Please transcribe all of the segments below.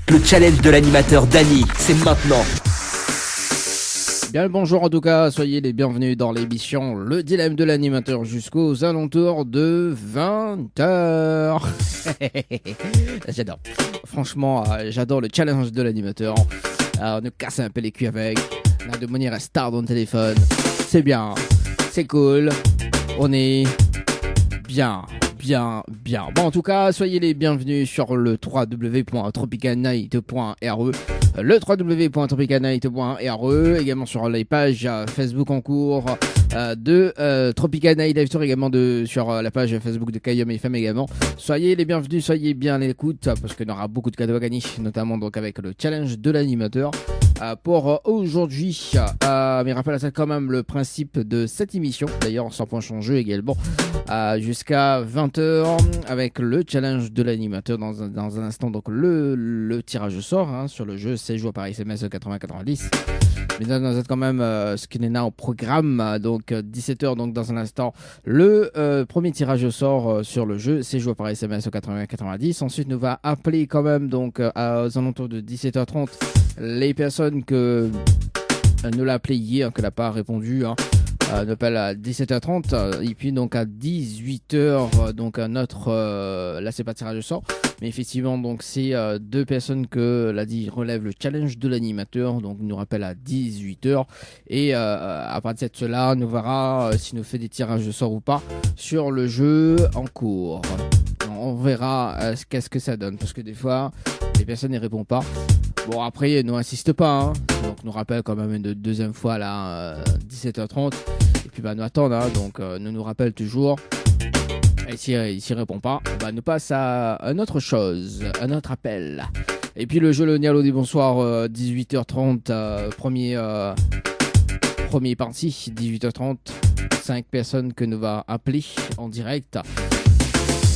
Le challenge de l'animateur Dany, c'est maintenant. Bien le bonjour en tout cas, soyez les bienvenus dans l'émission Le Dilemme de l'animateur jusqu'aux alentours de 20h. J'adore. Franchement, j'adore le challenge de l'animateur. On nous casse un peu les culs avec. On a de manière à star dans le téléphone. C'est bien, c'est cool. On est bien. Bon, en tout cas, soyez les bienvenus sur le www.tropicalnight.re, le www.tropicalnight.re, également sur les pages Facebook en cours de Tropical Night Live Tour, également sur la page Facebook de Kayom FM également. Soyez les bienvenus, soyez bien à l'écoute, parce qu'il y aura beaucoup de cadeaux à gagner, notamment donc avec le challenge de l'animateur. Pour aujourd'hui, mais rappelle à ça quand même le principe de cette émission, d'ailleurs sans point changé également, jusqu'à 20h avec le challenge de l'animateur dans un instant, donc le tirage au sort sur le jeu 16 jours par SMS 80-90. Mais dans quand même ce qui est là au programme, donc 17h, donc dans un instant, le premier tirage au sort sur le jeu 16 jours par SMS 80-90. Ensuite, nous va appeler quand même donc aux alentours de 17h30 les personnes que nous l'a appelé hier, que n'a pas répondu, nous appelle à 17h30 et puis donc à 18h donc un autre là c'est pas tirage au sort, mais effectivement donc c'est deux personnes que l'a dit relève le challenge de l'animateur, donc nous rappelle à 18h et à partir de cela nous verra si nous fait des tirages au sort ou pas sur le jeu en cours. On verra qu'est-ce que ça donne, parce que des fois les personnes ne répondent pas. Bon, après, nous insiste pas, donc nous rappelle quand même une deuxième fois là, 17h30. Et puis nous attendons, donc nous rappelle toujours. Et s'il répond pas, nous passe à une autre chose, un autre appel. Et puis le jeu Le Nialo dit bonsoir, 18h30, premier parti, 18h30, 5 personnes que nous va appeler en direct.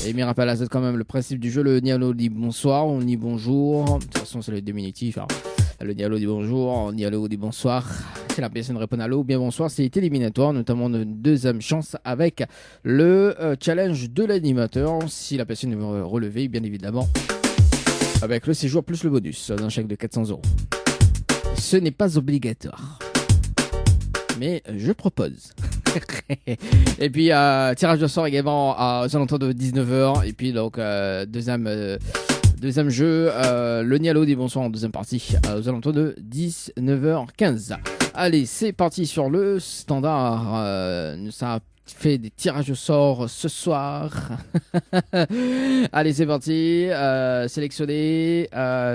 Et il me rappelle à ça quand même le principe du jeu. Le Nialo dit bonsoir, on dit bonjour. De toute façon, c'est le diminutif. Le Nialo dit bonjour, Nialo dit bonsoir. Si la personne répond allô ou bien bonsoir, c'est éliminatoire, notamment une deuxième chance avec le challenge de l'animateur. Si la personne veut relever, bien évidemment, avec le séjour plus le bonus d'un chèque de 400€. Ce n'est pas obligatoire, mais je propose. Et puis tirage de sort également aux alentours de 19h. Et puis donc deuxième jeu, le Nialo dit bonsoir en deuxième partie aux alentours de 19h15. Allez, c'est parti sur le standard. Ça a fait des tirages au sort ce soir. Allez, c'est parti. Sélectionner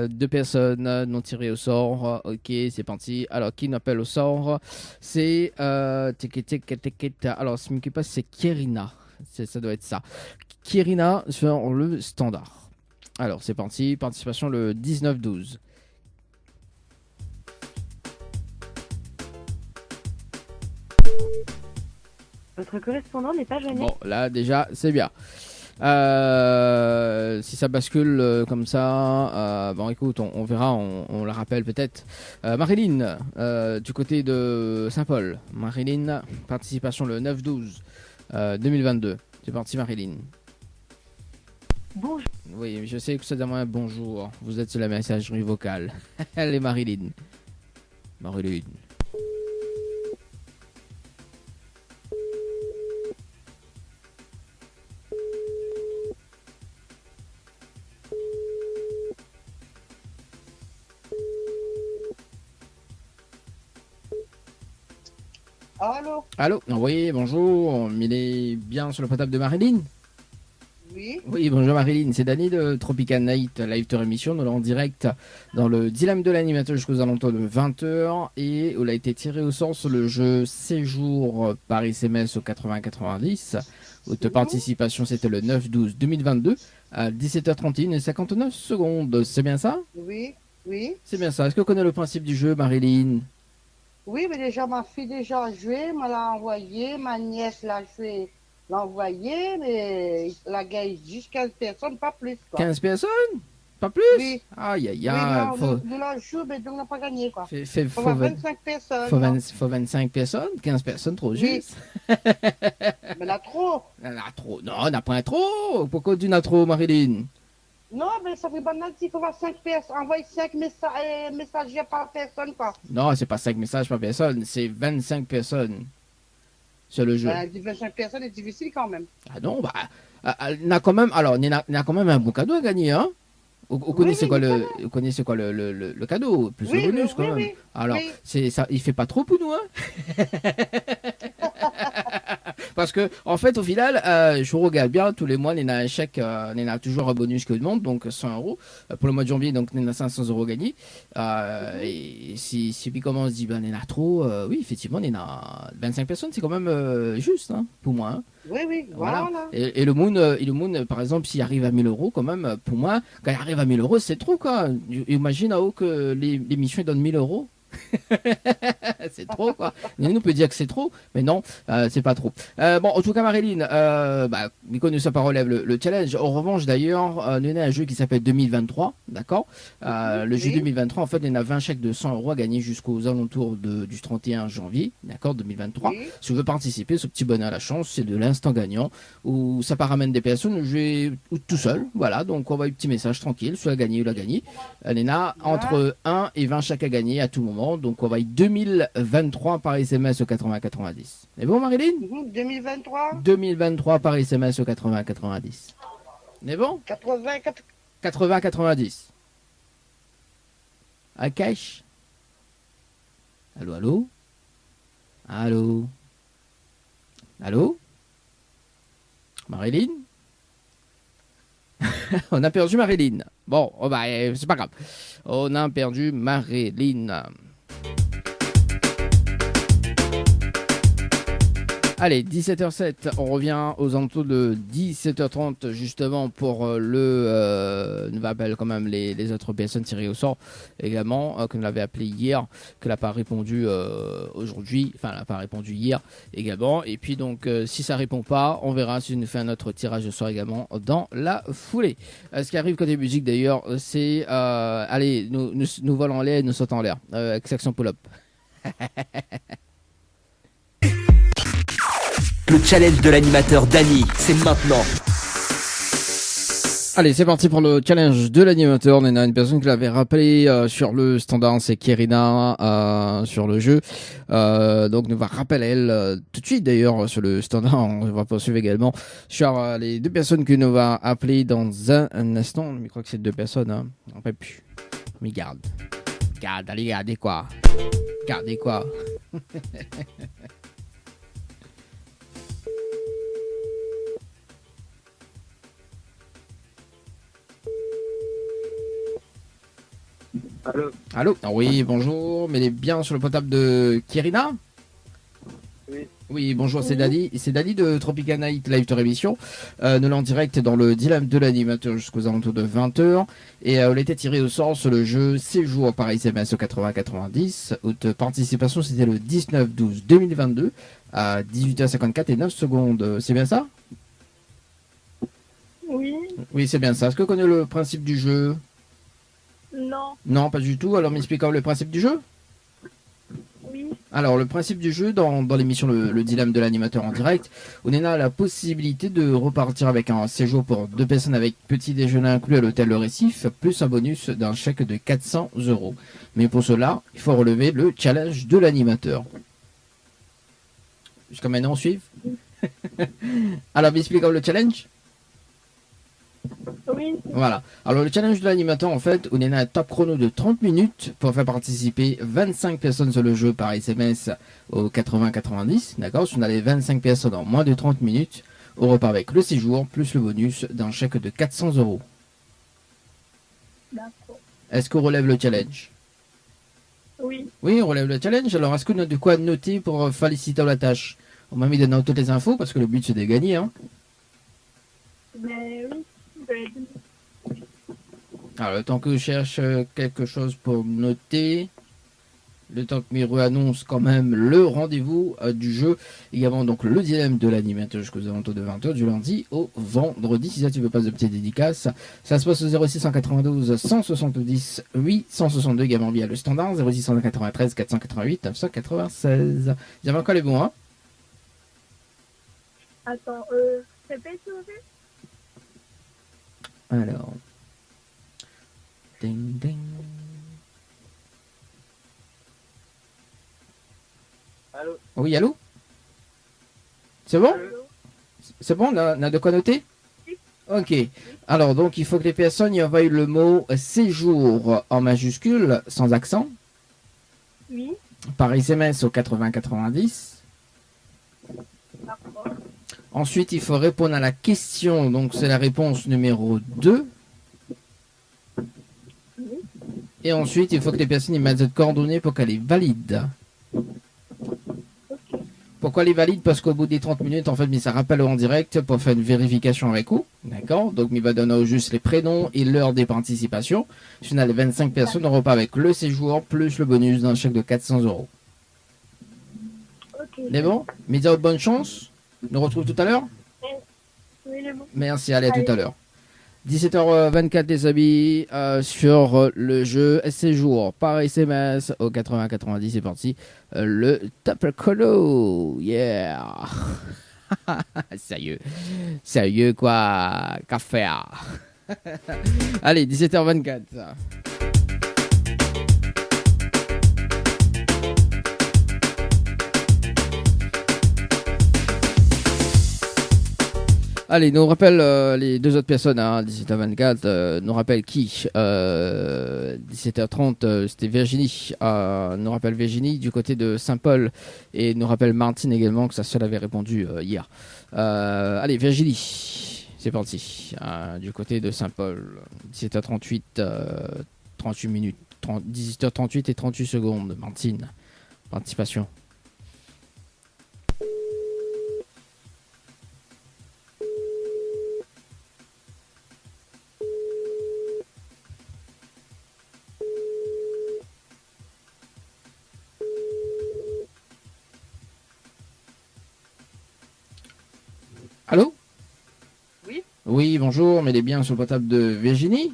deux personnes non tirées au sort. Ok, c'est parti. Alors, qui n'appelle au sort? C'est alors, ce qui passe, c'est Kierina. Ça doit être ça. Kierina sur le standard. Alors, c'est parti. Participation le 19-12. Votre correspondant n'est pas joignable. Bon, là, déjà, c'est bien. Si ça bascule comme ça, bon, écoute, on verra, on la rappelle peut-être. Marilyn, du côté de Saint-Paul. Marilyn, participation le 9-12 2022. C'est parti, Marilyn. Bonjour. Oui, je sais que c'est d'abord un bonjour. Vous êtes sur la messagerie vocale. Elle est Marilyn. Marilyn. Allô? Allô? Oui, bonjour. Il est bien sur le portable de Marilyn? Oui. Oui, bonjour Marilyn. C'est Dany de Tropical Night Live Tour Émission. Nous sommes en direct dans le dilemme de l'animateur jusqu'aux alentours de 20h. Et on a été tiré au sort sur le jeu Séjour par SMS au 80-90. Votre participation, c'était le 9-12-2022 à 17h31 et 59 secondes. C'est bien ça? Oui. C'est bien ça. Est-ce que vous connaissez le principe du jeu, Marilyn? Oui, mais déjà, ma fille déjà joué, m'a l'a envoyé, ma nièce l'a joué, l'a envoyé, mais la gagne juste 15 personnes, pas plus, quoi. 15 personnes? Pas plus? Oui. Aïe, Oui, nous l'avons joué, mais donc on n'a pas gagné, quoi. Faut 25 personnes. Faut 25 personnes? 15 personnes, trop juste. Mais là, trop. On a trop. Non, on n'a pas trop. Pourquoi tu n'as trop, Marilyn? Non, mais ça fait banal s'il faut avoir 5 personnes. Envoyer 5 messages par personne, quoi. Non, c'est pas 5 messages par personne, c'est 25 personnes sur le jeu. 25 personnes est difficile quand même. Ah non, bah, on a quand même, alors, on a quand même un bon cadeau à gagner, hein. Vous connaissez oui, quoi oui, vous connaissez quoi le cadeau, plus le oui, bonus quand oui, même. oui, Alors, oui. c'est ça, il fait pas trop pour nous, hein. Parce que, en fait, au final, je regarde bien, tous les mois, on a un chèque, on a toujours un bonus que demande, donc 100 euros. Pour le mois de janvier, donc on a 500 euros gagnés. Et si puis comment on se dit, ben, on en a trop, oui, effectivement, on a 25 personnes, c'est quand même juste, hein, pour moi. Hein. Oui, oui, Voilà. voilà. Et le Moon, par exemple, s'il arrive à 1000 euros, quand même, pour moi, quand il arrive à 1000 euros, c'est trop, quoi. Imagine, à haut que l'émission donne 1000 euros. C'est trop, quoi. On peut dire que c'est trop, mais non, c'est pas trop. Bon, en tout cas, Marilyn, bah, Miko nous pas relève le challenge. En revanche, d'ailleurs, nous avons un jeu qui s'appelle 2023, d'accord. Le jeu Oui. 2023, en fait, il y a 20 chèques de 100 euros à gagner jusqu'aux alentours du 31 janvier, d'accord, 2023. Oui. Si vous voulez participer, ce petit bonheur à la chance, c'est de l'instant gagnant, où ça paramène des personnes, je vais tout seul, voilà, donc on va un petit message tranquille, soit gagné ou la gagné. Elle en a entre 1 et 20 chèques à gagner à tout moment, donc on va 2023 par SMS au 80-90. C'est bon, Marilyn? 2023, 2023 par SMS au 80-90. C'est bon? 80, 80-90. À cash? Allô, allô? Allô? Allô? Marilyn? On a perdu Marilyn. Bon, oh bah, c'est pas grave. On a perdu Marilyn. Allez, 17h07, on revient aux alentours de 17h30 justement pour nous rappelle quand même les autres personnes tirées au sort également, que nous l'avait appelé hier, que n'a pas répondu aujourd'hui, enfin elle n'a pas répondu hier également. Et puis donc si ça répond pas, on verra si nous fait un autre tirage de soir également dans la foulée. Ce qui arrive côté musique d'ailleurs, c'est allez, nous volons en l'air et nous sautons en l'air. Section pull-up. Le challenge de l'animateur Dany, c'est maintenant. Allez, c'est parti pour le challenge de l'animateur. On a une personne qui l'avait rappelé sur le standard, c'est Kérina sur le jeu. Donc, nous va rappeler elle tout de suite d'ailleurs sur le standard. On va poursuivre également sur les deux personnes que nous va appeler dans un instant. Je crois que c'est deux personnes. Hein. On peut plus. Mais garde. Garde, allez, gardez quoi. Gardez quoi. Allô. Allô. Ah oui, bonjour. Mais elle est bien sur le portable de Kérina. Oui. Oui, bonjour, c'est Dany. C'est Dany de Tropica Night Live Tour Émission. Nous l'en direct dans le dilemme de l'animateur jusqu'aux alentours de 20h. Et on était tiré au sort sur le jeu Séjour par SMS au 80-90. Haute participation, c'était le 19-12-2022 à 18h54 et 9 secondes. C'est bien ça? Oui, Oui, c'est bien ça. Est-ce que vous connaissez le principe du jeu? non, Non, pas du tout. Alors, m'expliquez le principe du jeu? oui, Alors, le principe du jeu, dans l'émission le dilemme de l'animateur en direct, on a la possibilité de repartir avec un séjour pour deux personnes avec petit déjeuner inclus à l'hôtel Le Récif, plus un bonus d'un chèque de 400 euros. Mais pour cela, il faut relever le challenge de l'animateur. Jusqu'à maintenant, on suit. Alors, m'expliquez le challenge? oui, Voilà. Alors, le challenge de l'animateur, en fait, on a un top chrono de 30 minutes pour faire participer 25 personnes sur le jeu par SMS au 80-90. D'accord? Si on a les 25 personnes en moins de 30 minutes, on repart avec le séjour plus le bonus d'un chèque de 400 euros. d'accord, Est-ce qu'on relève le challenge? oui, Oui, on relève le challenge. Alors, est-ce qu'on a de quoi noter pour féliciter la tâche? On m'a mis de toutes les infos parce que le but c'est de gagner. Hein. mais oui, ben, Alors, le temps que je cherche quelque chose pour noter, le temps que Miro annonce quand même le rendez-vous du jeu, également donc le dilemme de l'animateur jusqu'aux alentours de 20h du lundi au vendredi. Si ça tu veux pas de petite dédicace, ça se passe au 0692 170 862 également via le standard 0693 488 996. Il y avait encore les bons, hein? attends, répète s'il vous plaît. Alors, Ding, ding. Allô? Oui, allô? C'est bon? Allô? C'est bon, on a de quoi noter? Ok. Alors, donc, il faut que les personnes y envoient le mot séjour en majuscule, sans accent, Oui. par SMS au 8090. D'accord. Ensuite, il faut répondre à la question, donc c'est la réponse numéro 2. Oui. Et ensuite, il faut que les personnes y mettent cette coordonnée pour qu'elle est valide. Ok. Pourquoi elle est valide? Parce qu'au bout des 30 minutes, en fait, mais ça rappelle en direct pour faire une vérification avec vous. D'accord? Donc, il va donner au juste les prénoms et l'heure des participations. Sinon, les 25 personnes n'auront pas avec le séjour plus le bonus d'un chèque de 400 €. Ok. C'est bon? Média, bonne chance. On nous retrouve tout à l'heure. Oui, c'est bon. Merci, allez, à Allez. tout à l'heure. 17h24 les amis, sur le jeu séjour par SMS au 80-90, c'est parti. Le top colo, yeah. Sérieux quoi, qu'à faire. Allez, 17h24. Allez, nous rappelle les deux autres personnes, hein, 17h24, nous rappelle qui 17h30, c'était Virginie, nous rappelle Virginie du côté de Saint-Paul, et nous rappelle Martine également, que sa seule avait répondu hier. Allez, Virginie, c'est parti, du côté de Saint-Paul, 17h38, 38 minutes, 18h38 et 38 secondes, Martine, participation. Allô? Oui. Oui, bonjour, mais les biens sur le portable de Virginie.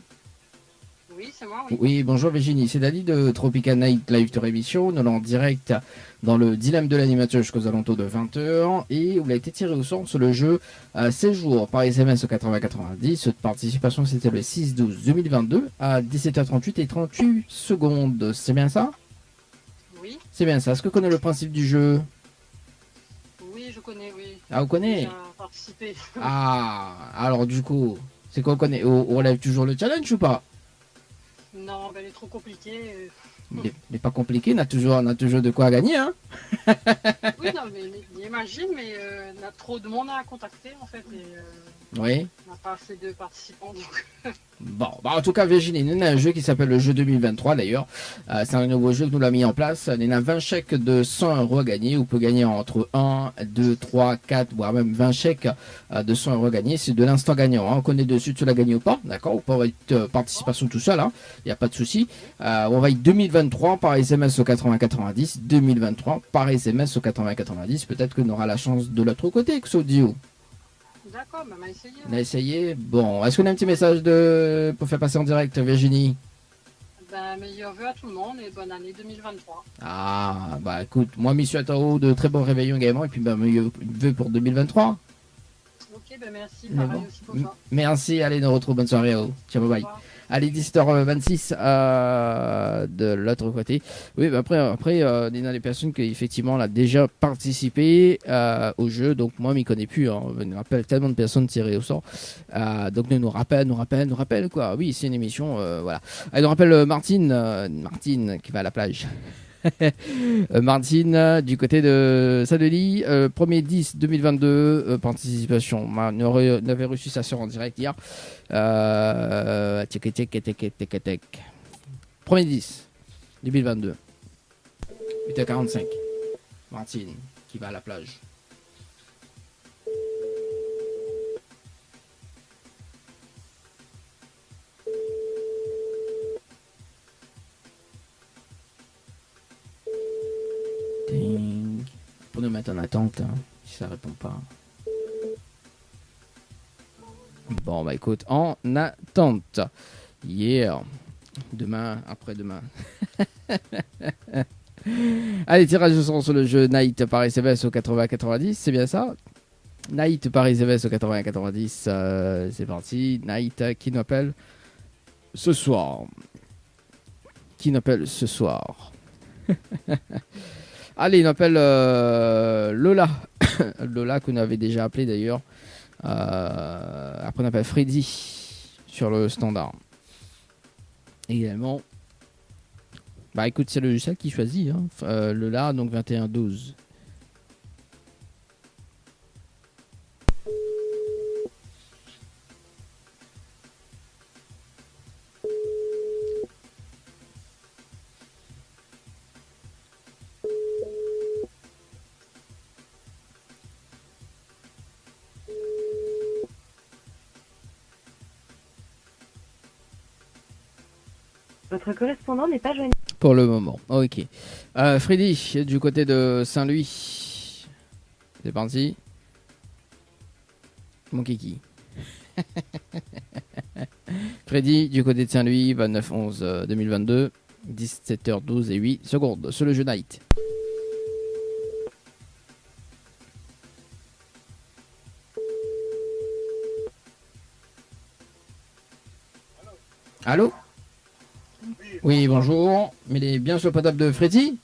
Oui, c'est moi, oui. Oui, bonjour Virginie, c'est Dali de Tropical Night Live Tour Émission. Nous allons en direct dans le dilemme de l'animateur jusqu'aux alentours de 20h. Et vous avez été tiré au sort sur le jeu séjour par SMS au 80-90. Cette participation, c'était le 6-12-2022 à 17h38 et 38 secondes. C'est bien ça? Oui, C'est bien ça. Est-ce que vous connaissez le principe du jeu? oui, je connais, oui. Ah, vous connaissez? J'ai participé. Ah, alors du coup, c'est quoi vous connaissez? On relève toujours le challenge ou pas? Non, ben, elle est trop compliquée. Mais pas compliqué, on a toujours de quoi gagner, hein? Oui, non, mais j'imagine, mais il y a trop de monde à contacter, en fait, et Oui. on n'a pas assez de participants, donc... Bon, bah en tout cas, Virginie, nous avons un jeu qui s'appelle le jeu 2023 d'ailleurs. C'est un nouveau jeu que nous l'avons mis en place. Il y a 20 chèques de 100 € à gagner. Vous pouvez gagner entre 1, 2, 3, 4, voire même 20 chèques de 100 € à gagner. C'est de l'instant gagnant, hein. On connaît dessus si tu l'as gagné ou pas, d'accord? Ou pas avec participation tout seul, hein. Il n'y a pas de souci. On va y 2023 par SMS au 80-90. 2023 par SMS au 80-90. Peut-être que nous aura la chance de l'autre côté, Xodio. D'accord, ben, on va essayer. On a essayé. Bon, est-ce qu'on a un petit message pour faire passer en direct, Virginie? Ben, meilleurs vœux à tout le monde et bonne année 2023. Ah, bah écoute, moi, Monsieur Ataro, de très bons réveillons également, et puis bah, meilleurs vœux pour 2023. Ok, ben merci, Mais pareil bon. aussi pour toi. Merci, allez, nous retrouvons, bonne soirée, oh. Ciao, bye Au bye. revoir. Allez, 17h26 de l'autre côté. Oui, bah après, il y a des personnes qui effectivement ont déjà participé au jeu. Donc moi, je m'y connais plus. Hein. On nous rappelle tellement de personnes tirées au sort. Donc nous rappelle quoi. Oui, c'est une émission, voilà. Allez, nous rappelle Martine qui va à la plage. Martine, du côté de Sadeli, 1er 10 2022, participation. On avait reçu sa sœur en direct hier. Tic, tic, tic, tic, tic, tic. 1er 10 2022, 8h45. Martine qui va à la plage. Ding. Pour nous mettre en attente, hein, si ça répond pas. Bon, bah écoute, en attente. Hier, demain, après-demain. Allez, tirage au sort sur le jeu Night par SMS au 80-90, c'est bien ça? Night par SMS au 80-90, c'est parti. Night, qui nous appelle? ce soir. Qui nous appelle ce soir? Allez, il nous appelle Lola. Lola qu'on avait déjà appelé d'ailleurs. Après on appelle Freddy sur le standard. Également. Bah écoute, c'est le logiciel qui choisit. Hein. Lola, donc 2112. Votre correspondant n'est pas joignable. Pour le moment, ok. Freddy, du côté de Saint-Louis. C'est parti. Mon kiki. Freddy, du côté de Saint-Louis, 29/11/2022, 17h12 et 8 secondes sur le jeu Night. Allô? Oui, bonjour. Mais il est bien sur le portable de Freddy?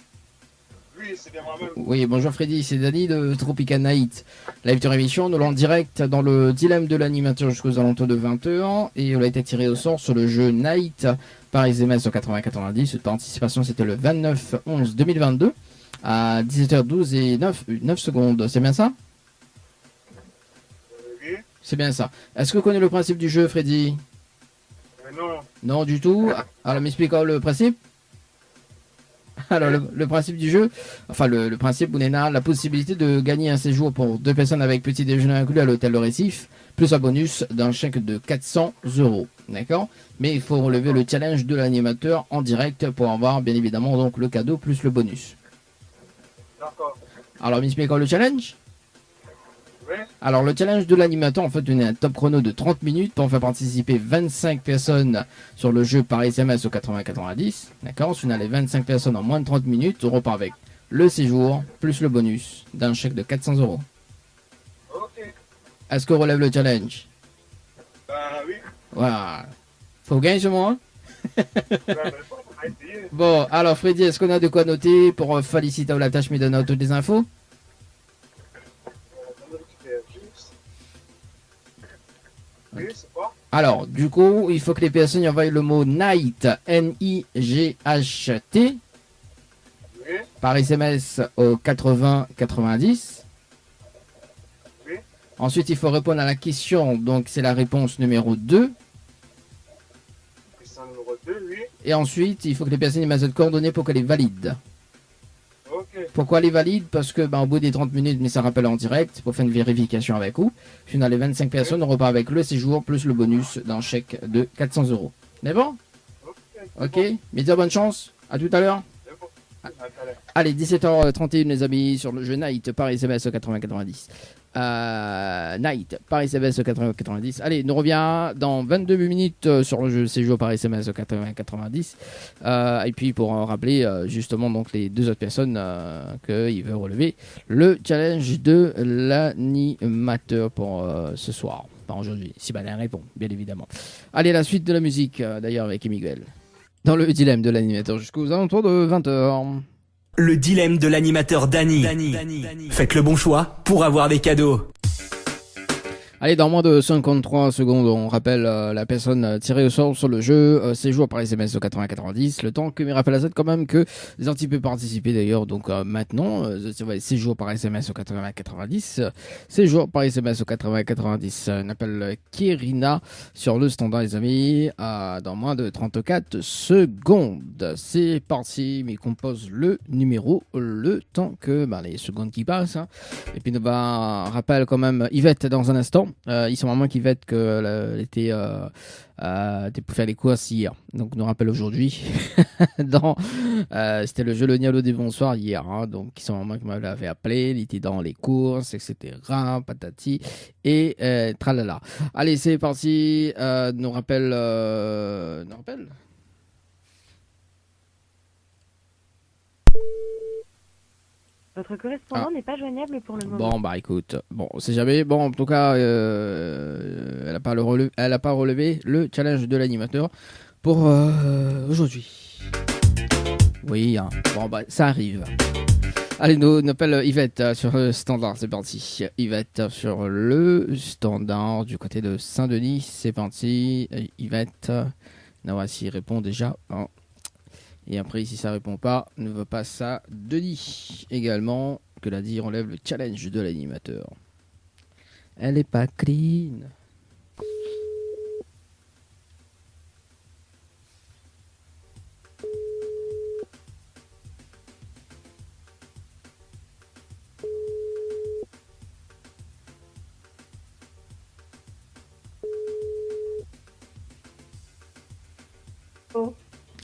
Oui, c'est bien moi-même. Oui, bonjour Freddy, c'est Danny de Tropical Night. Live de rémission, nous l'en direct dans le dilemme de l'animateur jusqu'aux alentours de 20h. Et on a été tiré au sort sur le jeu Night par SMS au 80-90. Cette participation, c'était le 29/11/2022 à 17h12 et 9 secondes. C'est bien ça? Oui. C'est bien ça. Est-ce que vous connaissez le principe du jeu, Freddy? Non. Non, du tout. Alors, m'expliquez le principe. Alors, le principe du jeu, enfin, le principe, on a la possibilité de gagner un séjour pour 2 personnes avec petit déjeuner inclus à l'hôtel Le Récif, plus un bonus d'un chèque de 400 €. D'accord? Mais il faut relever le challenge de l'animateur en direct pour avoir, bien évidemment, donc le cadeau plus le bonus. D'accord. Alors, m'expliquez le challenge? Oui. Alors, le challenge de l'animateur, en fait, on a un top chrono de 30 minutes pour faire participer 25 personnes sur le jeu par SMS au 80-90. D'accord? Si on a les 25 personnes en moins de 30 minutes, on repart avec le séjour plus le bonus d'un chèque de 400 €. Ok. Est-ce qu'on relève le challenge? Ben oui. Voilà. Faut gagner sur moi. Ben, on va essayer. Bon, alors Freddy, est-ce qu'on a de quoi noter pour féliciter la tâche, mais donner toutes les infos? Oui, c'est quoi? Alors, du coup, il faut que les personnes y envoient le mot Night, N-I-G-H-T, Oui. par SMS au 80-90. Oui. Ensuite, il faut répondre à la question, donc c'est la réponse numéro 2. Question numéro 2, oui. Et ensuite, il faut que les personnes y mettent de coordonnées pour qu'elle est valide. Ok. Pourquoi elle est valide? Parce que au bout des 30 minutes, mais ça rappelle en direct, pour faire une vérification avec vous. Puis on a les 25 personnes, on repart avec le séjour plus le bonus d'un chèque de 400 €. C'est bon? Ok. Média, bonne chance. À tout à l'heure. C'est bon. À tout à l'heure. Allez, 17h31 les amis, sur le jeu Night par SMS au 80-90. Night par SMS au 80-90. Allez, nous revient dans 22 minutes sur le jeu séjour par SMS au 80-90. Et puis pour rappeler justement donc les 2 autres personnes qu'il veut relever le challenge de l'animateur pour ce soir. Pas aujourd'hui, si Balin répond, bien évidemment. Allez, la suite de la musique d'ailleurs avec Miguel. Dans le dilemme de l'animateur jusqu'aux alentours de 20h. Le dilemme de l'animateur Danny. Faites le bon choix pour avoir des cadeaux. Allez, dans moins de 53 secondes, on rappelle la personne tirée au sort sur le jeu, séjour par SMS au 80-90. Le temps que me rappelle à ça quand même que les gens peuvent participer d'ailleurs. Donc maintenant, séjour par SMS au 80-90. Séjour par SMS au 80-90. On appelle Kirina sur le standard, les amis, dans moins de 34 secondes. C'est parti, mais compose le numéro, le temps que les secondes qui passent. Hein. Et puis, on va rappeler quand même Yvette dans un instant. Ils sont vraiment qu'Yvette qu'elle était pour faire les courses hier. Donc, nous rappelle aujourd'hui. C'était le jeu Le Nialo des bonsoirs hier. Hein. Donc, ils sont vraiment qui m'avaient appelé. Il était dans les courses, etc. Patati et tralala. Allez, c'est parti. Nous rappelle. Votre correspondant n'est pas joignable pour le moment. Bon, écoute, c'est jamais. Bon, en tout cas, elle n'a pas relevé le challenge de l'animateur. pour aujourd'hui. Oui, hein. Bon, bah, ça arrive. Allez, nous appelle Yvette sur le standard, c'est parti. Yvette sur le standard du côté de Saint-Denis, c'est parti. Yvette, on va s'y répond déjà. Hein. Et après, si ça répond pas, ne va pas ça. Denis également, que l'a dit, on lève le challenge de l'animateur. Elle est pas clean. Oh.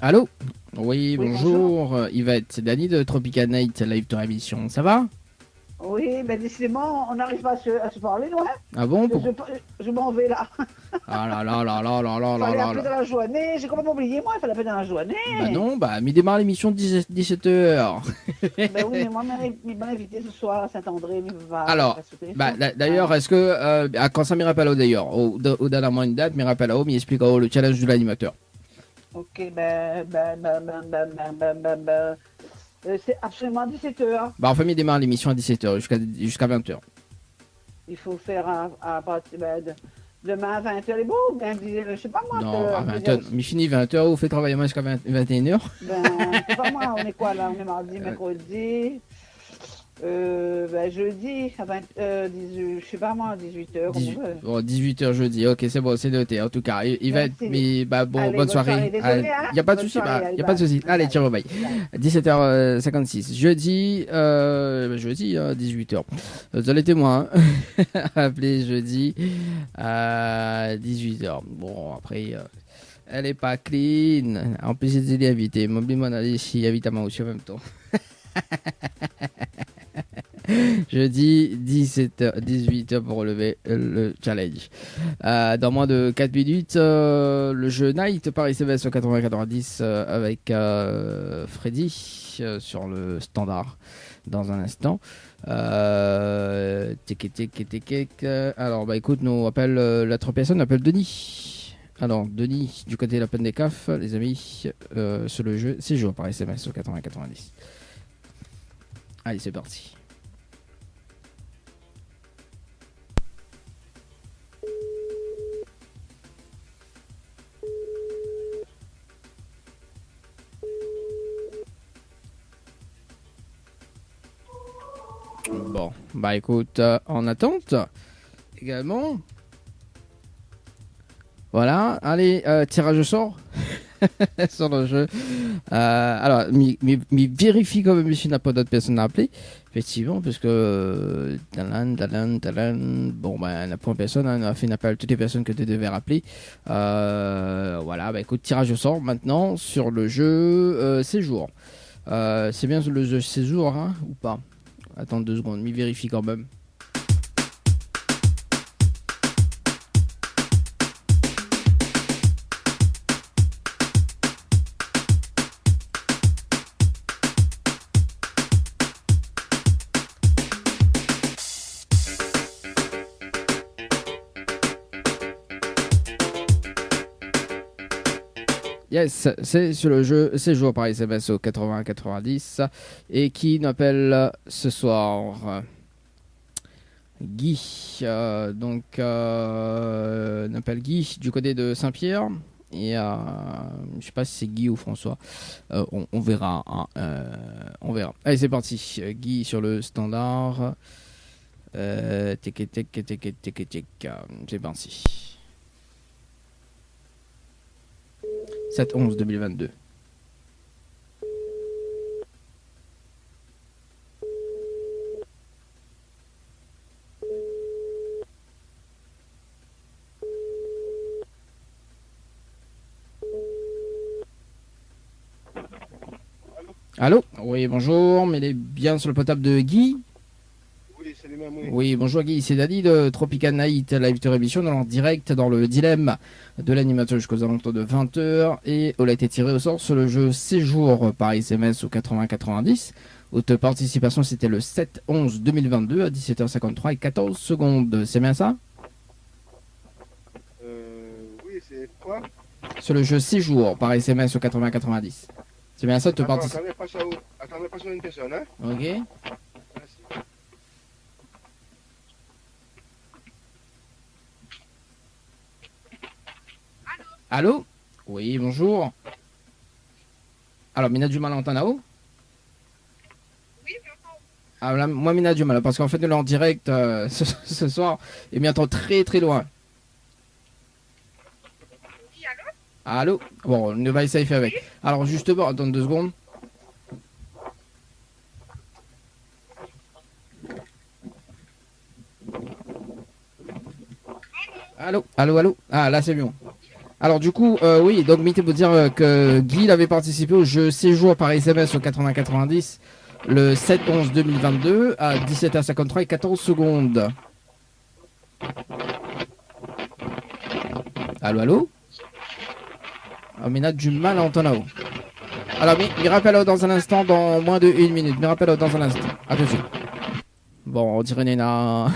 Allô? Oui, Oui, bonjour. Yvette, c'est Dani de Tropical Night Live Tour Émission. Ça va? Oui, mais décidément, on n'arrive pas à se parler, non? Ah bon? Je m'en vais là. Ah là là là là là là Il là fallait là appeler là. dans la journée. J'ai complètement oublié, moi. Il fallait appeler dans la journée. Bah non, bah mi démarre l'émission 17h. Ben oui, mais moi, mon invité ce soir à Saint-André, mais va. Alors, va sauter. bah, d'ailleurs, est-ce que quand ça m'y rappelle d'ailleurs, au dernièrement une date, m'y rappelle m'y explique le challenge de l'animateur. Ok, c'est absolument 17h. Bah enfin, m'y démarre l'émission à 17h jusqu'à 20h. Il faut faire à partir demain à 20h. Les beaux, ben, je sais pas moi. Non, à 20h, m'y finit 20h, vous faites travailler moi jusqu'à 21h. Ben, je sais pas moi, on est quoi là? On est mardi, mercredi. Jeudi à 20, je sais pas moi, 18h. 18h jeudi, ok, c'est bon, c'est noté. En tout cas, Yvette, Merci. mais bah bon, Allez, bonne soirée. Désolé, hein. Y a pas de Bonne souci, soirée, bah, allez, y a pas de bye. souci. Allez, Bye. tiens, bye. 17h56. Jeudi, 18h. Vous allez témoin. Hein. Appelez jeudi à 18h. Bon, après, elle est pas clean. En plus, j'ai des invités. M'oublie-moi d'aller ici, évidemment, aussi en même temps. Jeudi 17h, 18h pour relever le challenge. Dans moins de 4 minutes, le jeu Night par SMS au 80-90 avec Freddy sur le standard dans un instant. Alors, bah écoute, nous on appelle l'autre personne, on appelle Denis. Alors, Denis, du côté de la peine des CAF, les amis, sur le jeu, c'est jour par SMS au 80-90. Allez, c'est parti. Bon, bah écoute, en attente également. Voilà, allez, tirage au sort sur le jeu. Alors, vérifie quand même si n'a pas d'autres personnes à appeler. Effectivement, parce que bon, bah, on n'a pas personne, hein, on a fait un appel à toutes les personnes que tu devais rappeler. Voilà, bah écoute, tirage au sort maintenant sur le jeu séjour. C'est bien le jeu séjour, hein, ou pas? Attends 2 secondes, vérifie quand même. Yes, c'est sur le jeu séjour par SMS au 80-90 et qui n'appelle ce soir Guy. N'appelle Guy du côté de Saint-Pierre et je sais pas si c'est Guy ou François. On verra. Hein, on verra. Allez, c'est parti. Guy sur le standard. C'est parti. 7-11-2022. Allô? Oui, bonjour, mais il est bien sur le potable de Guy? Oui, c'est lui-même, oui. Oui, bonjour Guy, c'est Dani de Tropical Night Live Tour Émission, dans en direct dans le dilemme de l'animateur jusqu'aux alentours de 20h et on a été tiré au sort sur le jeu Séjour par SMS au 80-90. Haute participation, c'était le 7-11-2022 à 17h53 et 14 secondes. C'est bien ça? Oui, c'est quoi? sur le jeu séjour par SMS au 80-90. C'est bien ça, tu Attends, participes. attendez, pas sur une personne, hein. Ok. Merci. Allô? Oui, bonjour. Alors, Mina du mal à entendre là-haut? Ah, là, moi, Mina du mal, parce qu'en fait, nous, là, en direct ce soir, et bientôt très très loin. Allô? Bon, on va essayer avec. Alors, justement, attends 2 secondes. Allô? Allô, allô? Ah, là, c'est bon. Alors, du coup, oui, donc, Mité peut dire que Guy il avait participé au jeu séjour par SMS au 80-90 le 7-11-2022 à 17h53 et 14 secondes. Allô, allô? Ah, mais on a du mal à entendre là-haut. Alors, mi rappelle dans un instant, dans moins de 1 minute. Mi rappelle dans un instant. À tout de suite. Bon, on dirait Nena.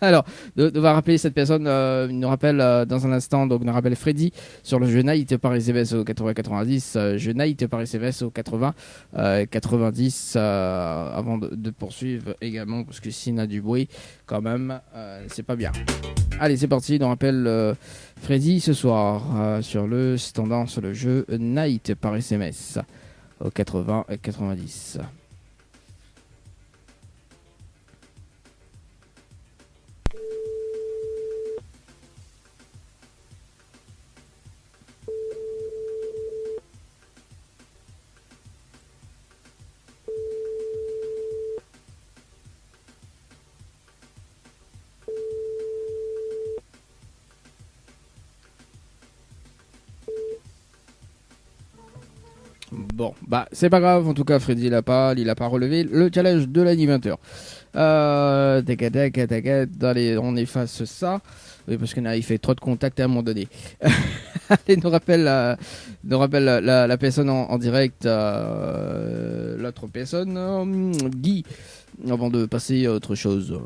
Alors, on va rappeler cette personne, nous rappelle dans un instant, donc nous rappelle Freddy sur le jeu Night par SMS au 80-90, jeu Night par SMS au 80-90, avant de poursuivre également, parce que s'il y a du bruit, quand même, c'est pas bien. Allez, c'est parti, on rappelle Freddy ce soir sur le standard, sur le jeu Night par SMS au 80-90. Bon, bah c'est pas grave, en tout cas Freddy il a pas relevé le challenge de l'animateur. Allez, on efface ça. Oui, parce qu'il il fait trop de contacts à un moment donné. Allez, nous rappelle la personne en direct, l'autre personne, Guy, avant de passer à autre chose.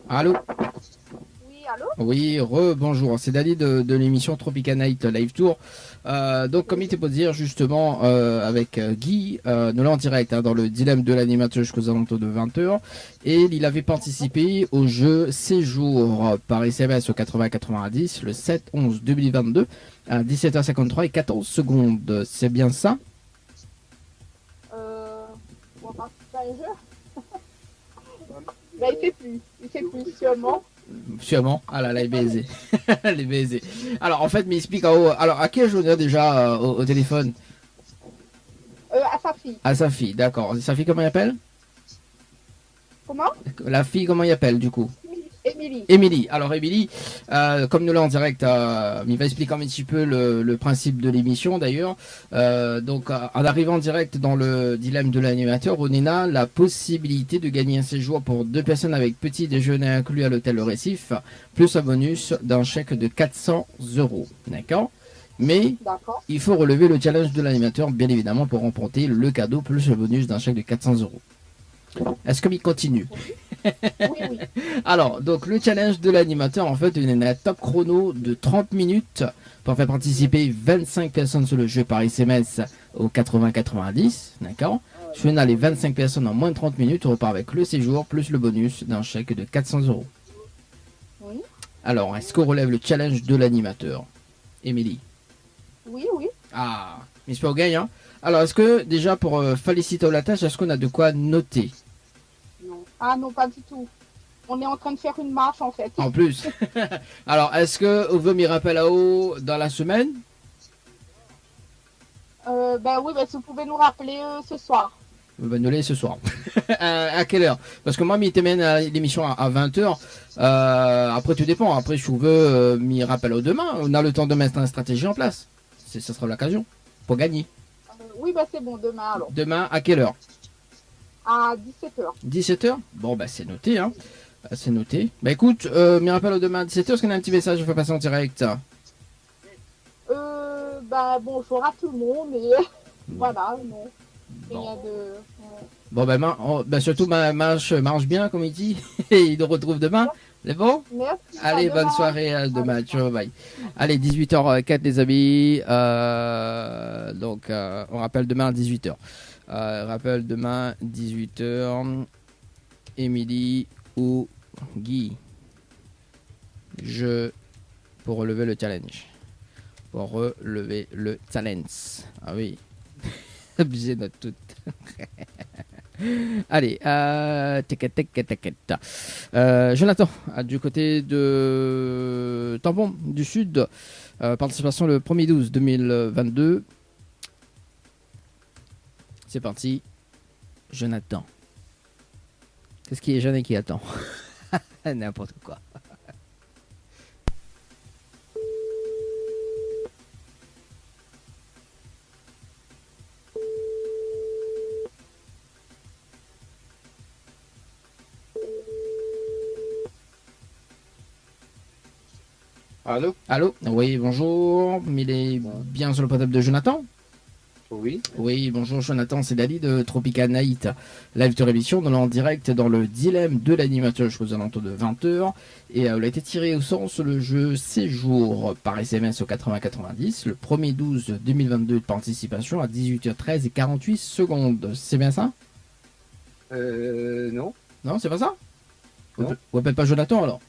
Allô? Oui, allô? Oui, bonjour, c'est Dali de l'émission Tropica Night Live Tour. Donc, comme il était pour dire, justement, avec Guy, nous là en direct, dans le dilemme de l'animateur jusqu'aux alentours de 20h. Et il avait participé au jeu Séjour par SMS au 80-90, le 7-11-2022, à 17h53 et 14 secondes. C'est bien ça? On va participer à un jeu? Ben, il fait plus, sûrement. Sûrement. Ah là là, il est baisé. Il est baisé. Alors, en fait, mais explique en haut. Alors, à quel journée déjà au téléphone? À sa fille. À sa fille, d'accord. Sa fille, comment il appelle? Comment? La fille, comment il appelle, du coup? Émilie. Émilie. Alors, Émilie, comme nous là en direct, il va expliquer un petit peu le principe de l'émission, d'ailleurs. Donc, en arrivant en direct dans le dilemme de l'animateur, on a la possibilité de gagner un séjour pour 2 personnes avec petit déjeuner inclus à l'hôtel Le Récif, plus un bonus d'un chèque de 400 €. D'accord? Mais il faut relever le challenge de l'animateur, bien évidemment, pour remporter le cadeau plus le bonus d'un chèque de 400 €. Est-ce qu'il continue? Oui. Alors, donc le challenge de l'animateur, en fait, il y a un top chrono de 30 minutes pour faire participer 25 personnes sur le jeu par SMS au 80-90, d'accord? Je vais les 25 personnes en moins de 30 minutes, on repart avec le séjour plus le bonus d'un chèque de 400 €. Oui. Alors, est-ce qu'on relève le challenge de l'animateur? Émilie? Oui. Ah, mais c'est pas au gagne, hein? Alors, est-ce que déjà pour féliciter la tâche, est-ce qu'on a de quoi noter? Non. Ah non, pas du tout. On est en train de faire une marche en fait. En plus. Alors, est-ce que vous me rappelle à haut dans la semaine? Ben oui, si vous pouvez nous rappeler ce soir. Ben, nous ce soir. À quelle heure? Parce que moi, m'y t'amène à l'émission à 20h. Après, tout dépend. Après, je veux m'y rappelle au demain. On a le temps de mettre une stratégie en place. Ça sera l'occasion pour gagner. Oui, c'est bon, demain alors. Demain, à quelle heure? À 17h. 17h? Bon, c'est noté, hein. C'est noté. Écoute, m'y rappelle au demain à 17h, parce qu'on a un petit message, je vais passer en direct. Ben, bonjour à tout le monde et voilà, non. Rien de... Bon, ben, surtout, marche bien, comme il dit. Et il nous retrouve demain. C'est bon? Merci. Allez, à bonne demain. soirée à demain. Ciao, bye. Allez, 18h04, les amis. Donc, on rappelle demain à 18h. Rappelle demain, 18h. Émilie ou Guy. Pour relever le challenge. Pour relever le challenge. Ah oui. Abusé notre toute. Allez, Jonathan, du côté de Tampon du Sud, participation le 1er 12 2022. C'est parti. Jonathan. Qu'est-ce qui est jeune et qui attend? N'importe quoi. Allô? Allô? Oui, bonjour. Il est bien sur le portable de Jonathan? Oui. Oui, bonjour Jonathan, c'est Dali de Tropical Night, live de émission, dans en direct dans le dilemme de l'animateur, je aux alentours de 20h. Et il a été tiré au sort sur le jeu Séjour par SMS au 80-90, le 1er 12 2022 de participation à 18h13 et 48 secondes. C'est bien ça? Non. Non, c'est pas ça? Non. Vous appelez pas Jonathan alors?